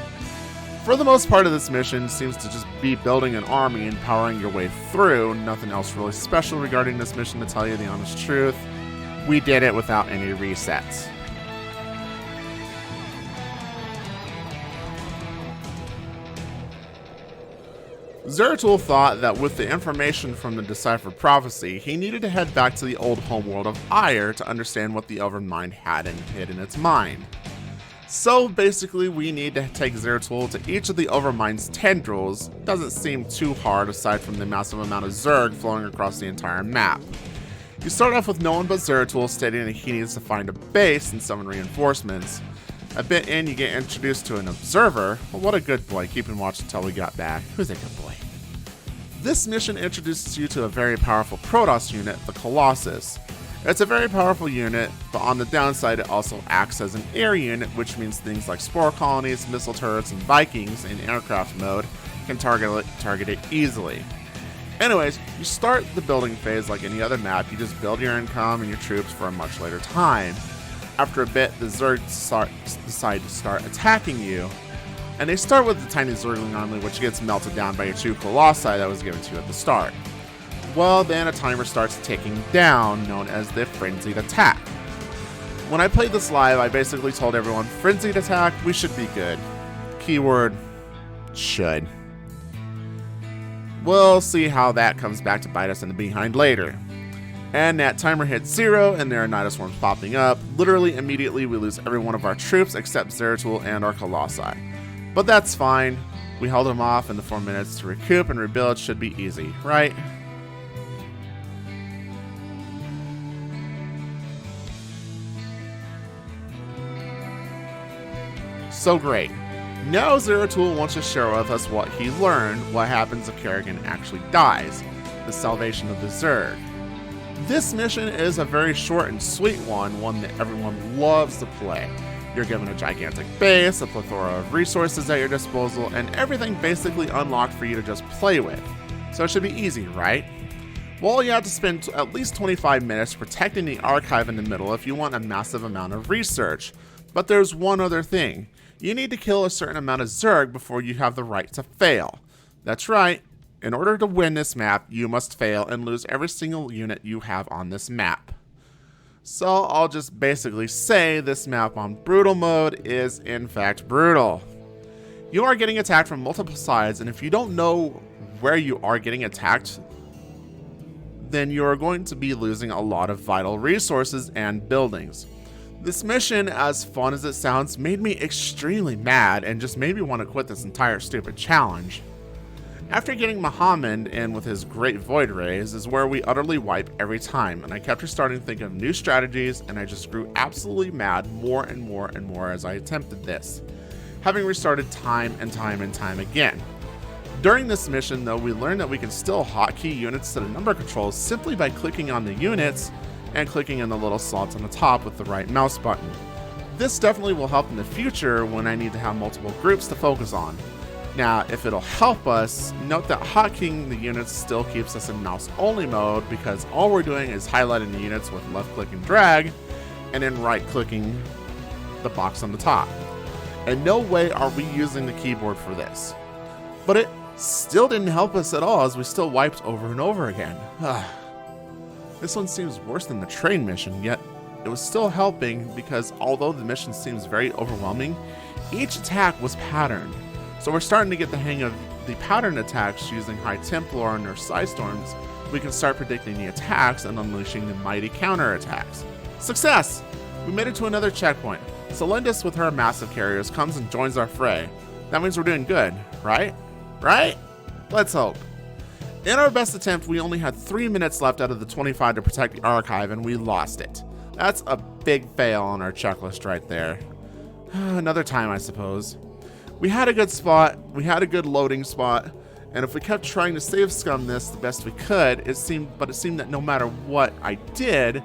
For the most part of this mission seems to just be building an army and powering your way through. Nothing else really special regarding this mission, to tell you the honest truth. We did it without any resets. ZERATUL thought that with the information from the deciphered prophecy, he needed to head back to the old homeworld of Ire to understand what the Overmind had hid in its mind. So basically, we need to take ZERATUL to each of the Overmind's tendrils. Doesn't seem too hard aside from the massive amount of Zerg flowing across the entire map. You start off with no one but ZERATUL stating that he needs to find a base and summon reinforcements. A bit in, you get introduced to an observer. Well, what a good boy, keeping watch until we got back. Who's a good boy? This mission introduces you to a very powerful Protoss unit, the Colossus. It's a very powerful unit, but on the downside it also acts as an air unit, which means things like spore colonies, missile turrets, and Vikings in aircraft mode can target it easily. Anyways, you start the building phase like any other map. You just build your income and your troops for a much later time. After a bit, the Zerg decide to start attacking you, and they start with the tiny Zergling army, which gets melted down by your two Colossi that was given to you at the start. Well, then a timer starts ticking down, known as the Frenzied Attack. When I played this live, I basically told everyone, Frenzied Attack, we should be good. Keyword, should. We'll see how that comes back to bite us in the behind later. And that timer hits 0, and there are Nidoswarms popping up. Literally immediately we lose every one of our troops except ZERATUL and our Colossi. But that's fine. We held them off, and the 4 minutes to recoup and rebuild should be easy, right? So great. Now ZERATUL wants to share with us what he learned, what happens if Kerrigan actually dies, the salvation of the Zerg. This mission is a very short and sweet one that everyone loves to play. You're given a gigantic base, a plethora of resources at your disposal, and everything basically unlocked for you to just play with. So it should be easy, right? Well, you have to spend at least 25 minutes protecting the archive in the middle if you want a massive amount of research. But there's one other thing. You need to kill a certain amount of Zerg before you have the right to fail. That's right. In order to win this map, you must fail and lose every single unit you have on this map. So I'll just basically say this map on brutal mode is in fact brutal. You are getting attacked from multiple sides, and if you don't know where you are getting attacked, then you're going to be losing a lot of vital resources and buildings. This mission, as fun as it sounds, made me extremely mad and just made me want to quit this entire stupid challenge. After getting Muhammad in with his great void rays is where we utterly wipe every time, and I kept restarting to think of new strategies, and I just grew absolutely mad more and more and more as I attempted this, having restarted time and time again. During this mission though, we learned that we can still hotkey units to the number controls simply by clicking on the units and clicking in the little slots on the top with the right mouse button. This definitely will help in the future when I need to have multiple groups to focus on. Now, if it'll help us, note that hotkeying the units still keeps us in mouse-only mode because all we're doing is highlighting the units with left-click and drag, and then right-clicking the box on the top. In no way are we using the keyboard for this. But it still didn't help us at all as we still wiped over and over again. This one seems worse than the train mission, yet it was still helping because although the mission seems very overwhelming, each attack was patterned. So we're starting to get the hang of the pattern attacks using High Templar and their Psy Storms we can start predicting the attacks and unleashing the mighty counterattacks. Success! We made it to another checkpoint. Celindus with her massive carriers comes and joins our fray. That means we're doing good, right? Right? Let's hope. In our best attempt, we only had 3 minutes left out of the 25 to protect the archive, and we lost it. That's a big fail on our checklist right there. Another time, I suppose. We had a good spot, we had a good loading spot, and if we kept trying to save scum this the best we could, it seemed that no matter what I did,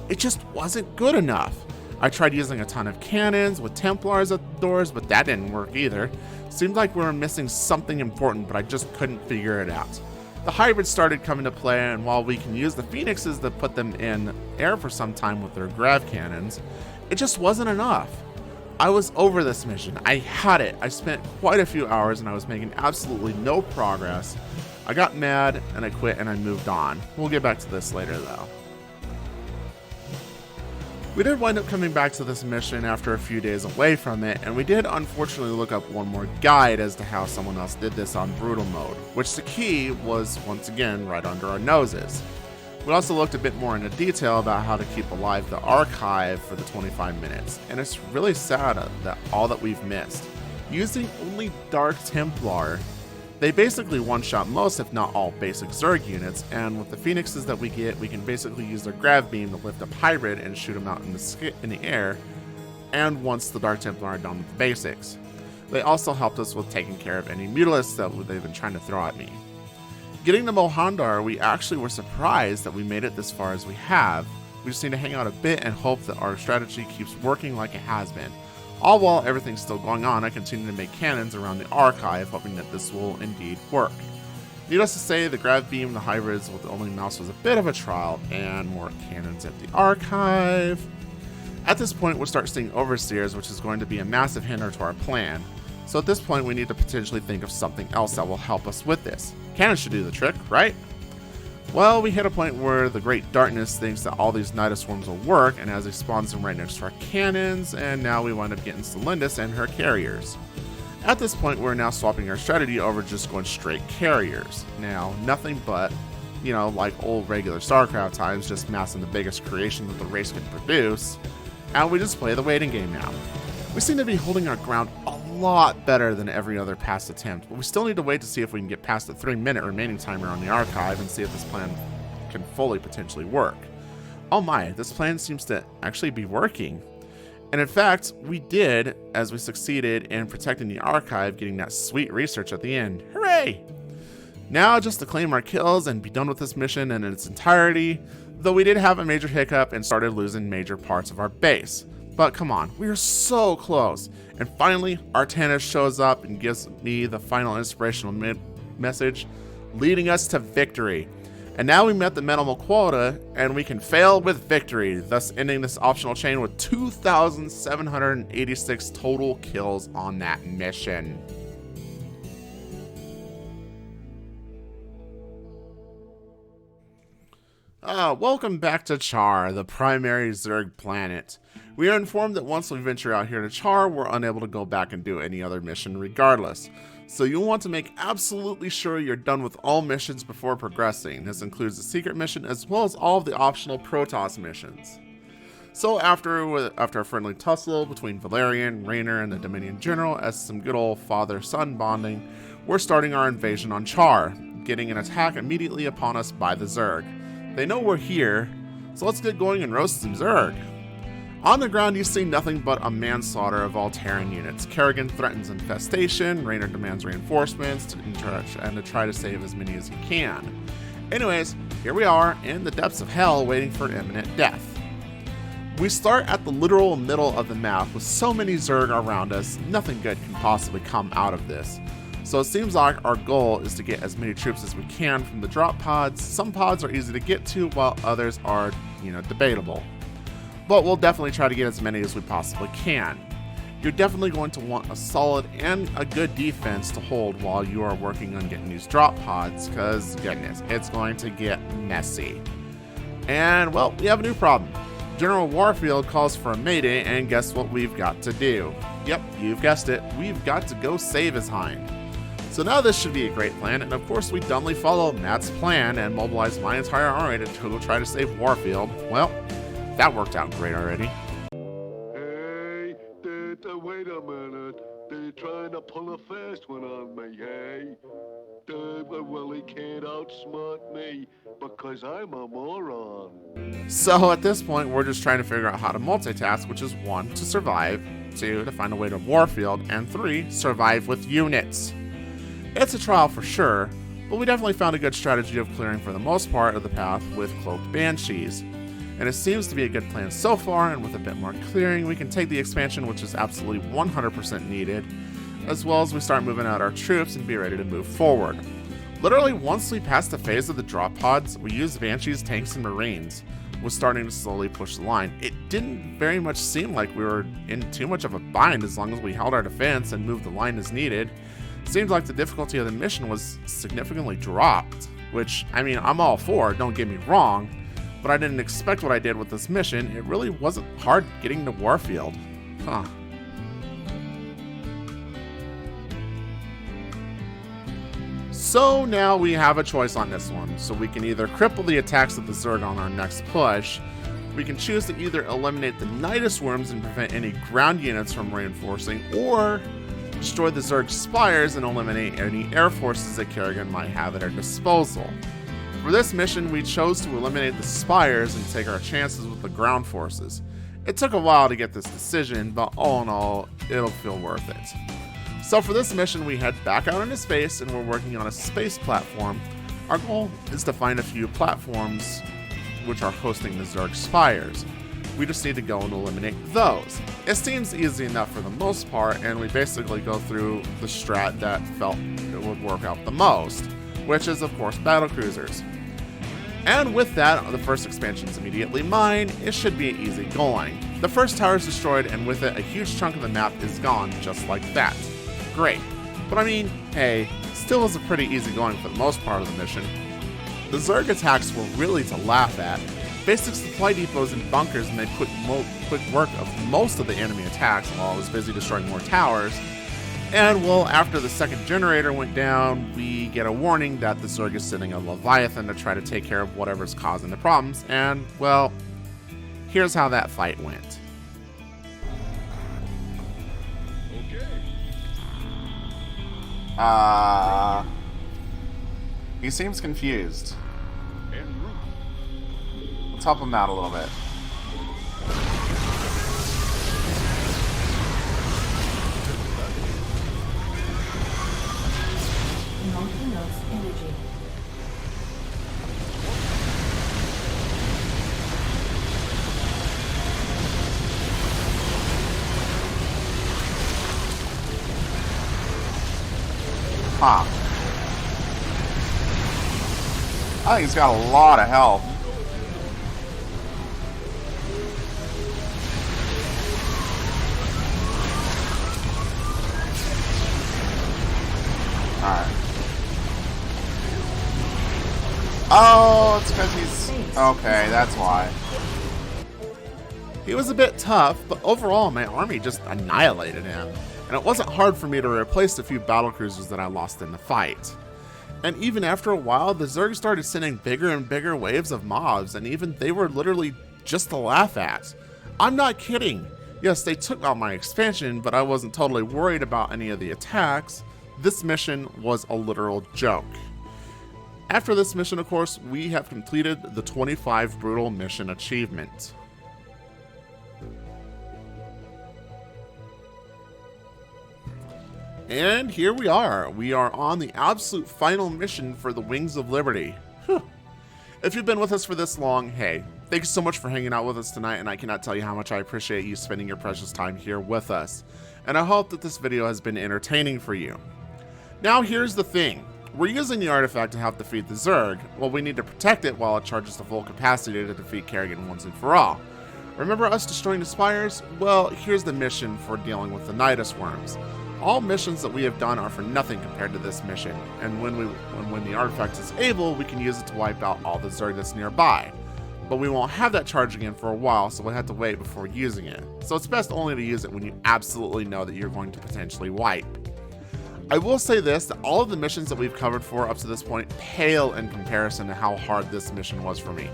it just wasn't good enough. I tried using a ton of cannons with Templars at the doors, but that didn't work either. Seemed like we were missing something important, but I just couldn't figure it out. The hybrids started coming to play, and while we can use the Phoenixes to put them in air for some time with their grav cannons, it just wasn't enough. I was over this mission. I had it. I spent quite a few hours and I was making absolutely no progress. I got mad and I quit and I moved on. We'll get back to this later though. We did wind up coming back to this mission after a few days away from it, and we did unfortunately look up one more guide as to how someone else did this on brutal mode, which the key was once again right under our noses. We also looked a bit more into detail about how to keep alive the archive for the 25 minutes, and it's really sad that all that we've missed. Using only Dark Templar, they basically one-shot most, if not all, basic Zerg units, and with the Phoenixes that we get, we can basically use their grav beam to lift up hybrid and shoot them out in the air, and once the Dark Templar are done with the basics. They also helped us with taking care of any mutalisks that they've been trying to throw at me. Getting to Mohandar, we actually were surprised that we made it this far as we have. We just need to hang out a bit and hope that our strategy keeps working like it has been. All while everything's still going on, I continue to make cannons around the archive, hoping that this will indeed work. Needless to say, the grav beam, the hybrids with the only mouse was a bit of a trial, and more cannons at the archive. At this point, we'll start seeing overseers, which is going to be a massive hinder to our plan. So at this point, we need to potentially think of something else that will help us with this. Cannons should do the trick, right? Well, we hit a point where the Great Darkness thinks that all these Nidus swarms will work, and as he spawns them right next to our cannons, and now we wind up getting Celindus and her carriers. At this point, we're now swapping our strategy over just going straight carriers. Now, nothing but, like old regular Starcraft times, just massing the biggest creation that the race can produce, and we just play the waiting game now. We seem to be holding our ground a lot better than every other past attempt, but we still need to wait to see if we can get past the 3-minute remaining timer on the archive and see if this plan can fully potentially work. Oh my, this plan seems to actually be working. And in fact, we did, as we succeeded in protecting the archive, getting that sweet research at the end. Hooray! Now just to claim our kills and be done with this mission in its entirety, though we did have a major hiccup and started losing major parts of our base. But come on, we are so close. And finally, Artanis shows up and gives me the final inspirational message, leading us to victory. And now we met the minimal quota, and we can fail with victory, thus ending this optional chain with 2,786 total kills on that mission. Welcome back to Char, the primary Zerg planet. We are informed that once we venture out here to Char, we're unable to go back and do any other mission regardless. So you'll want to make absolutely sure you're done with all missions before progressing. This includes the secret mission as well as all of the optional Protoss missions. So after a friendly tussle between Valerian, Raynor, and the Dominion General as some good old father-son bonding, we're starting our invasion on Char, getting an attack immediately upon us by the Zerg. They know we're here, so let's get going and roast some Zerg. On the ground, you see nothing but a manslaughter of all Terran units. Kerrigan threatens infestation, Raynor demands reinforcements to try to save as many as he can. Anyways, here we are in the depths of hell waiting for imminent death. We start at the literal middle of the map with so many Zerg around us, nothing good can possibly come out of this. So it seems like our goal is to get as many troops as we can from the drop pods. Some pods are easy to get to while others are, debatable. But we'll definitely try to get as many as we possibly can. You're definitely going to want a solid and a good defense to hold while you are working on getting these drop pods, because goodness, it's going to get messy. And well, we have a new problem. General Warfield calls for a mayday, and guess what we've got to do? Yep, you've guessed it, we've got to go save his hind. So now this should be a great plan, and of course we dumbly follow Matt's plan and mobilize my entire army to go try to save Warfield. Well, that worked out great already. Hey, wait a minute. They're trying to pull a fast one on me, hey? Well, they can't outsmart me because I'm a moron. So at this point, we're just trying to figure out how to multitask, which is 1, to survive, 2, to find a way to Warfield, and 3, survive with units. It's a trial for sure, but we definitely found a good strategy of clearing for the most part of the path with cloaked banshees. And it seems to be a good plan so far, and with a bit more clearing, we can take the expansion, which is absolutely 100% needed, as well as we start moving out our troops and be ready to move forward. Literally, once we passed the phase of the drop pods, we used banshees, tanks, and marines, was starting to slowly push the line. It didn't very much seem like we were in too much of a bind as long as we held our defense and moved the line as needed. Seems like the difficulty of the mission was significantly dropped, which, I mean, I'm all for, don't get me wrong, but I didn't expect what I did with this mission. It really wasn't hard getting to Warfield. Huh. So now we have a choice on this one. So we can either cripple the attacks of the Zerg on our next push, we can choose to either eliminate the Nidus Worms and prevent any ground units from reinforcing, or destroy the Zerg Spires and eliminate any air forces that Kerrigan might have at our disposal. For this mission, we chose to eliminate the Spires and take our chances with the ground forces. It took a while to get this decision, but all in all, it'll feel worth it. So for this mission, we head back out into space and we're working on a space platform. Our goal is to find a few platforms which are hosting the Zerg Spires. We just need to go and eliminate those. It seems easy enough for the most part, and we basically go through the strat that felt it would work out the most, which is of course battlecruisers. And with that, the first expansion is immediately mine. It should be easy going. The first tower is destroyed, and with it, a huge chunk of the map is gone, just like that. Great. But I mean, hey, still was a pretty easy going for the most part of the mission. The Zerg attacks were really to laugh at. Basic supply depots and bunkers made quick work of most of the enemy attacks while I was busy destroying more towers. And well, after the second generator went down, we get a warning that the Zerg is sending a Leviathan to try to take care of whatever's causing the problems, and well, here's how that fight went. He seems confused. Let's help him out a little bit. Energy. Huh. I think he's got a lot of health. Alright. Oh, it's because he's... Okay, that's why. He was a bit tough, but overall my army just annihilated him. And it wasn't hard for me to replace a few battlecruisers that I lost in the fight. And even after a while, the Zerg started sending bigger and bigger waves of mobs, and even they were literally just to laugh at. I'm not kidding. Yes, they took out my expansion, but I wasn't totally worried about any of the attacks. This mission was a literal joke. After this mission, of course, we have completed the 25 Brutal Mission Achievement. And here we are. We are on the absolute final mission for the Wings of Liberty. Whew. If you've been with us for this long, hey, thanks so much for hanging out with us tonight, and I cannot tell you how much I appreciate you spending your precious time here with us. And I hope that this video has been entertaining for you. Now here's the thing. We're using the artifact to help defeat the Zerg. Well, we need to protect it while it charges to full capacity to defeat Kerrigan once and for all. Remember us destroying the Spires? Well, here's the mission for dealing with the Nidus Worms. All missions that we have done are for nothing compared to this mission, and when the artifact is able, we can use it to wipe out all the Zerg that's nearby. But we won't have that charge again for a while, so we'll have to wait before using it. So it's best only to use it when you absolutely know that you're going to potentially wipe. I will say this, that all of the missions that we've covered for up to this point pale in comparison to how hard this mission was for me.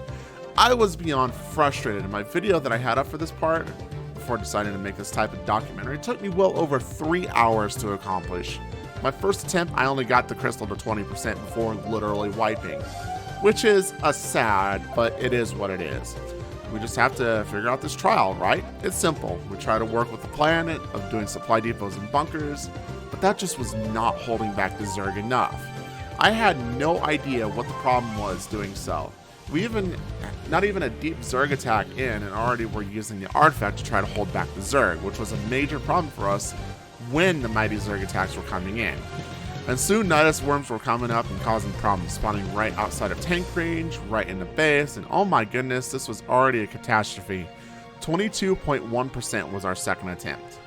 I was beyond frustrated. In my video that I had up for this part, before deciding to make this type of documentary, it took me well over 3 hours to accomplish. My first attempt, I only got the crystal to 20% before literally wiping, which is a sad, but it is what it is. We just have to figure out this trial, right? It's simple. We try to work with the plan of doing supply depots and bunkers, but that just was not holding back the Zerg enough. I had no idea what the problem was doing so. Not even a deep Zerg attack in, and already we're using the artifact to try to hold back the Zerg, which was a major problem for us when the mighty Zerg attacks were coming in. And soon Nidus worms were coming up and causing problems, spawning right outside of tank range, right in the base, and oh my goodness, this was already a catastrophe. 22.1% was our second attempt.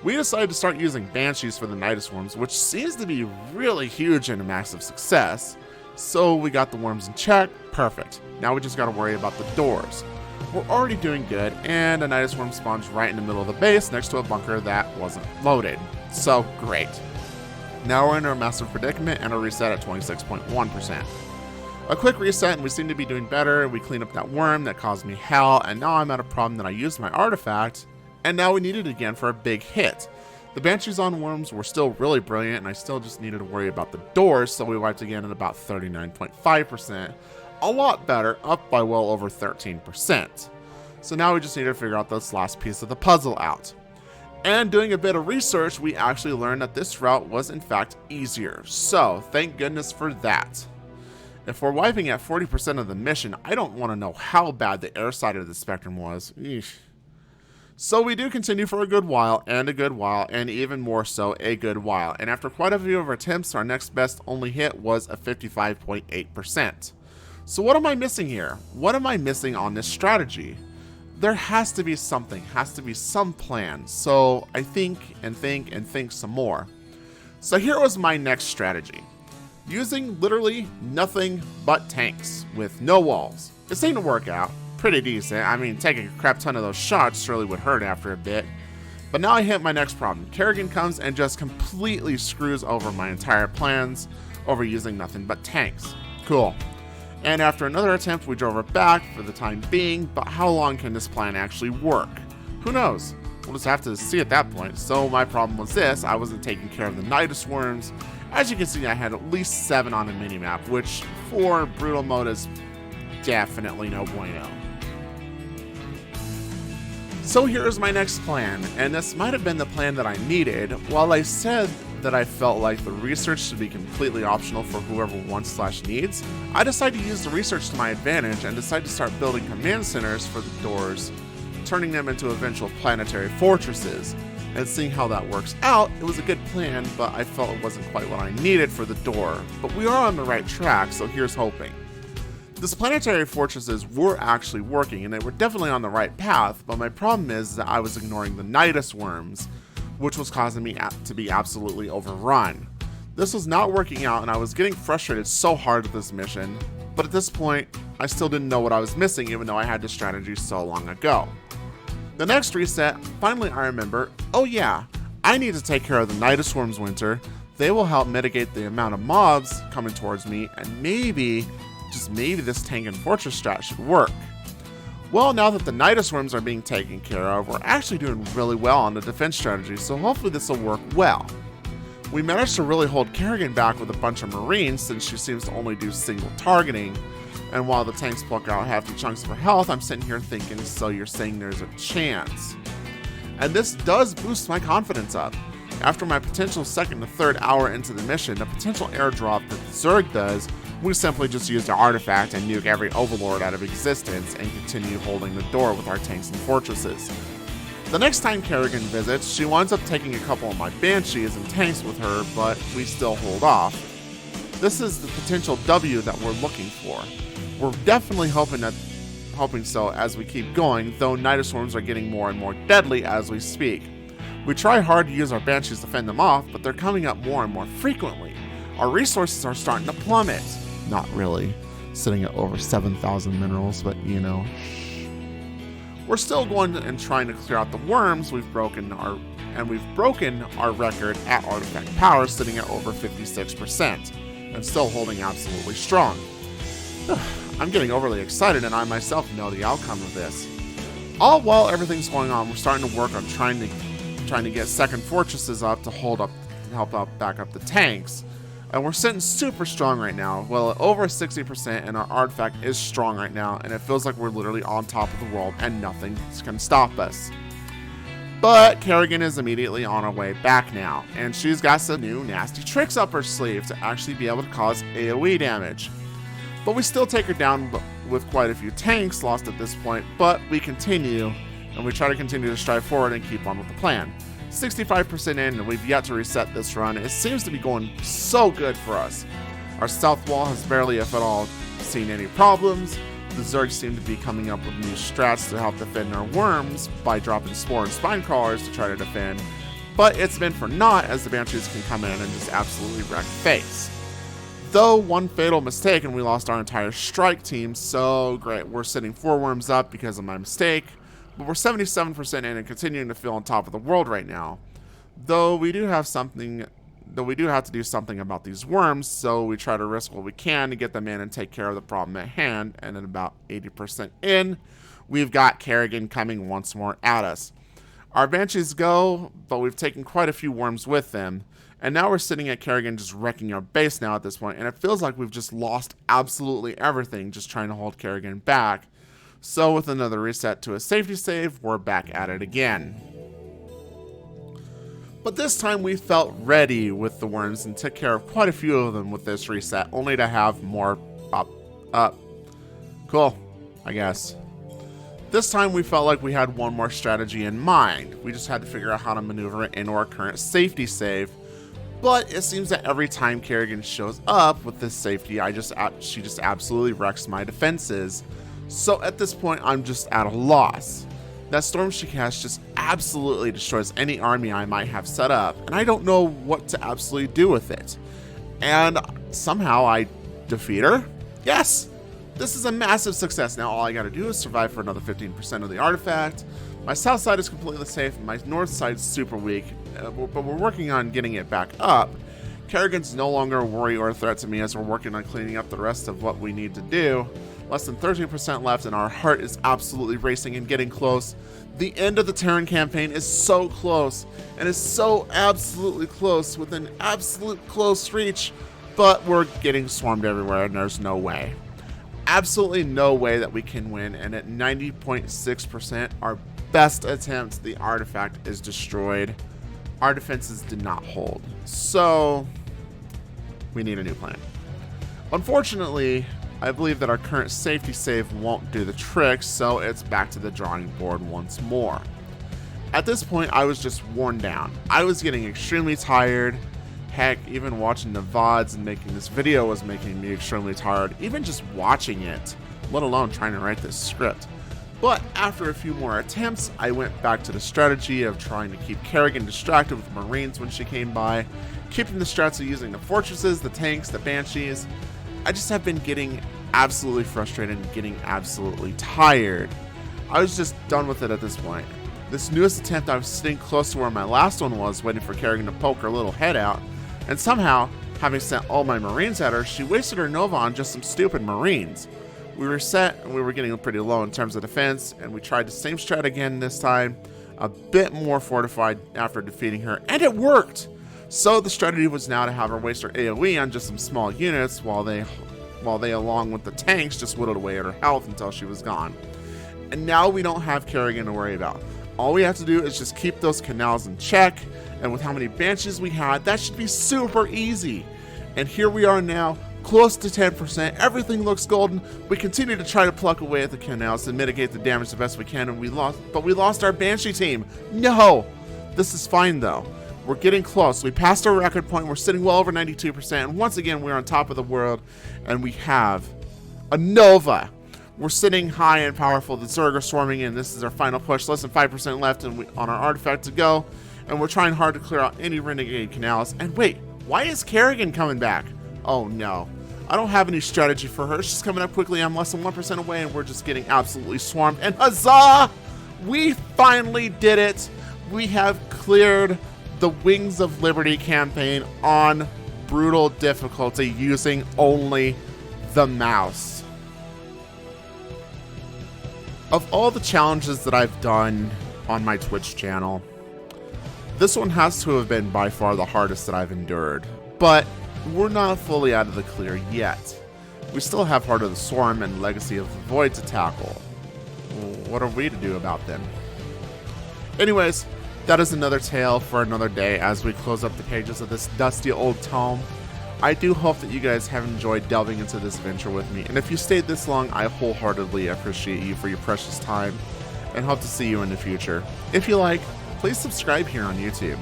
We decided to start using Banshees for the Nidus worms, which seems to be really huge and a massive success. So we got the worms in check, perfect. Now we just gotta worry about the doors. We're already doing good, and a Nidus worm spawns right in the middle of the base next to a bunker that wasn't loaded. So great. Now we're in a massive predicament and a reset at 26.1%. A quick reset and we seem to be doing better. We clean up that worm that caused me hell, and now I'm at a problem that I used my artifact, and now we need it again for a big hit. The Banshees on worms were still really brilliant, and I still just needed to worry about the doors, so we wiped again at about 39.5%. A lot better, up by well over 13%. So now we just need to figure out this last piece of the puzzle out. And doing a bit of research, we actually learned that this route was in fact easier. So thank goodness for that. If we're wiping at 40% of the mission, I don't want to know how bad the air side of the spectrum was. Eesh. So we do continue for a good while, and even more so a good while. And after quite a few of our attempts, our next best only hit was a 55.8%. So what am I missing here? What am I missing on this strategy? There has to be something, has to be some plan. So I think some more. So here was my next strategy. Using literally nothing but tanks with no walls. It seemed to work out pretty decent. I mean, taking a crap ton of those shots surely would hurt after a bit. But now I hit my next problem. Kerrigan comes and just completely screws over my entire plans over using nothing but tanks. Cool. And after another attempt, we drove her back for the time being, but how long can this plan actually work? Who knows? We'll just have to see at that point. So my problem was this, I wasn't taking care of the Nidus worms. As you can see, I had at least 7 on the minimap, which for brutal mode is definitely no bueno. So here's my next plan, and this might have been the plan that I needed. While I said that I felt like the research should be completely optional for whoever wants/needs, I decided to use the research to my advantage and decided to start building command centers for the doors, turning them into eventual planetary fortresses. And seeing how that works out, it was a good plan, but I felt it wasn't quite what I needed for the door. But we are on the right track, so here's hoping. These planetary fortresses were actually working, and they were definitely on the right path, but my problem is that I was ignoring the Nidus worms, which was causing me to be absolutely overrun. This was not working out, and I was getting frustrated so hard with this mission, but at this point, I still didn't know what I was missing, even though I had this strategy so long ago. The next reset, finally I remember, oh yeah, I need to take care of the Nidus worms winter. They will help mitigate the amount of mobs coming towards me, and maybe, just maybe, this tank and fortress strat should work. Well, now that the Nidus worms are being taken care of, we're actually doing really well on the defense strategy, so hopefully this will work well. We managed to really hold Kerrigan back with a bunch of Marines, since she seems to only do single targeting, and while the tanks pluck out hefty chunks of her health, I'm sitting here thinking, so you're saying there's a chance. And this does boost my confidence up. After my potential second to third hour into the mission, the potential airdrop that the Zerg does, we simply just use the artifact and nuke every overlord out of existence and continue holding the door with our tanks and fortresses. The next time Kerrigan visits, she winds up taking a couple of my Banshees and tanks with her, but we still hold off. This is the potential W that we're looking for. We're definitely hoping so as we keep going, though Nidus worms are getting more and more deadly as we speak. We try hard to use our Banshees to fend them off, but they're coming up more and more frequently. Our resources are starting to plummet. Not really. Sitting at over 7,000 minerals, but you know. We're still going and trying to clear out the worms we've broken and we've broken our record at artifact power, sitting at over 56%, and still holding absolutely strong. I'm getting overly excited, and I myself know the outcome of this. All while everything's going on, we're starting to work on trying to get second fortresses up to help out back up the tanks. And we're sitting super strong right now, well over 60%, and our artifact is strong right now, and it feels like we're literally on top of the world and nothing can stop us. But Kerrigan is immediately on her way back now, and she's got some new nasty tricks up her sleeve to actually be able to cause AoE damage. But we still take her down with quite a few tanks lost at this point, but we continue, and we try to continue to strive forward and keep on with the plan. 65% in, and we've yet to reset this run. It seems to be going so good for us. Our south wall has barely, if at all, seen any problems. The Zergs seem to be coming up with new strats to help defend our worms by dropping spore and spine crawlers to try to defend, but it's been for naught as the Banshees can come in and just absolutely wreck face. Though one fatal mistake and we lost our entire strike team, so great. We're sitting 4 worms up because of my mistake, but we're 77% in and continuing to feel on top of the world right now. Though we do have to do something about these worms, so we try to risk what we can to get them in and take care of the problem at hand, and at about 80% in, we've got Kerrigan coming once more at us. Our Banshees go, but we've taken quite a few worms with them, and now we're sitting at Kerrigan just wrecking our base now at this point, and it feels like we've just lost absolutely everything just trying to hold Kerrigan back. So with another reset to a safety save, we're back at it again. But this time we felt ready with the worms and took care of quite a few of them with this reset, only to have more up. Cool, I guess. This time we felt like we had one more strategy in mind. We just had to figure out how to maneuver it into our current safety save. But it seems that every time Kerrigan shows up with this safety, she just absolutely wrecks my defenses. So at this point, I'm just at a loss. That storm she casts just absolutely destroys any army I might have set up, and I don't know what to absolutely do with it. And somehow I defeat her? Yes! This is a massive success. Now all I gotta do is survive for another 15% of the artifact. My south side is completely safe, and my north side is super weak, but we're working on getting it back up. Kerrigan's no longer a worry or a threat to me as we're working on cleaning up the rest of what we need to do. Less than 13% left, and our heart is absolutely racing and getting close. The end of the Terran campaign is so close, and is so absolutely close, within absolute close reach, but we're getting swarmed everywhere, and there's no way. Absolutely no way that we can win, and at 90.6%, our best attempt, the artifact is destroyed. Our defenses did not hold, so we need a new plan. Unfortunately, I believe that our current safety save won't do the trick, so it's back to the drawing board once more. At this point, I was just worn down. I was getting extremely tired. Heck, even watching the VODs and making this video was making me extremely tired, even just watching it, let alone trying to write this script. But after a few more attempts, I went back to the strategy of trying to keep Kerrigan distracted with Marines when she came by, keeping the strats of using the fortresses, the tanks, the Banshees. I just have been getting absolutely frustrated and getting absolutely tired. I was just done with it at this point. This newest attempt, I was sitting close to where my last one was, waiting for Kerrigan to poke her little head out, and somehow, having sent all my Marines at her, she wasted her Nova on just some stupid Marines. We were set, and we were getting pretty low in terms of defense, and we tried the same strat again this time, a bit more fortified after defeating her, and it worked! So the strategy was now to have her waste her AoE on just some small units while they along with the tanks just whittled away at her health until she was gone. And now we don't have Kerrigan to worry about. All we have to do is just keep those canals in check, and with how many Banshees we had, that should be super easy. And here we are now, close to 10%, everything looks golden. We continue to try to pluck away at the canals and mitigate the damage the best we can, and we lost our Banshee team. No! This is fine though. We're getting close. We passed our record point. We're sitting well over 92%. And once again, we're on top of the world. And we have a Nova. We're sitting high and powerful. The Zerg are swarming in. This is our final push. Less than 5% left on our artifact to go. And we're trying hard to clear out any renegade canals. And wait, why is Kerrigan coming back? Oh no. I don't have any strategy for her. She's coming up quickly. I'm less than 1% away. And we're just getting absolutely swarmed. And huzzah! We finally did it. We have cleared the Wings of Liberty campaign on brutal difficulty using only the mouse. Of all the challenges that I've done on my Twitch channel, this one has to have been by far the hardest that I've endured, but we're not fully out of the clear yet. We still have Heart of the Swarm and Legacy of the Void to tackle. What are we to do about them? Anyways, that is another tale for another day as we close up the pages of this dusty old tome. I do hope that you guys have enjoyed delving into this adventure with me, and if you stayed this long, I wholeheartedly appreciate you for your precious time and hope to see you in the future. If you like, please subscribe here on YouTube.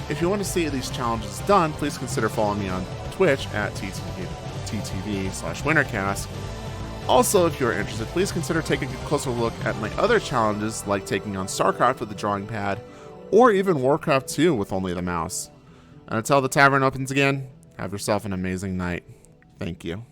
If you want to see these challenges done, please consider following me on Twitch at ttv/Wintercask. Also, if you are interested, please consider taking a closer look at my other challenges, like taking on Starcraft with the drawing pad, or even Warcraft 2 with only the mouse. And until the tavern opens again, have yourself an amazing night. Thank you.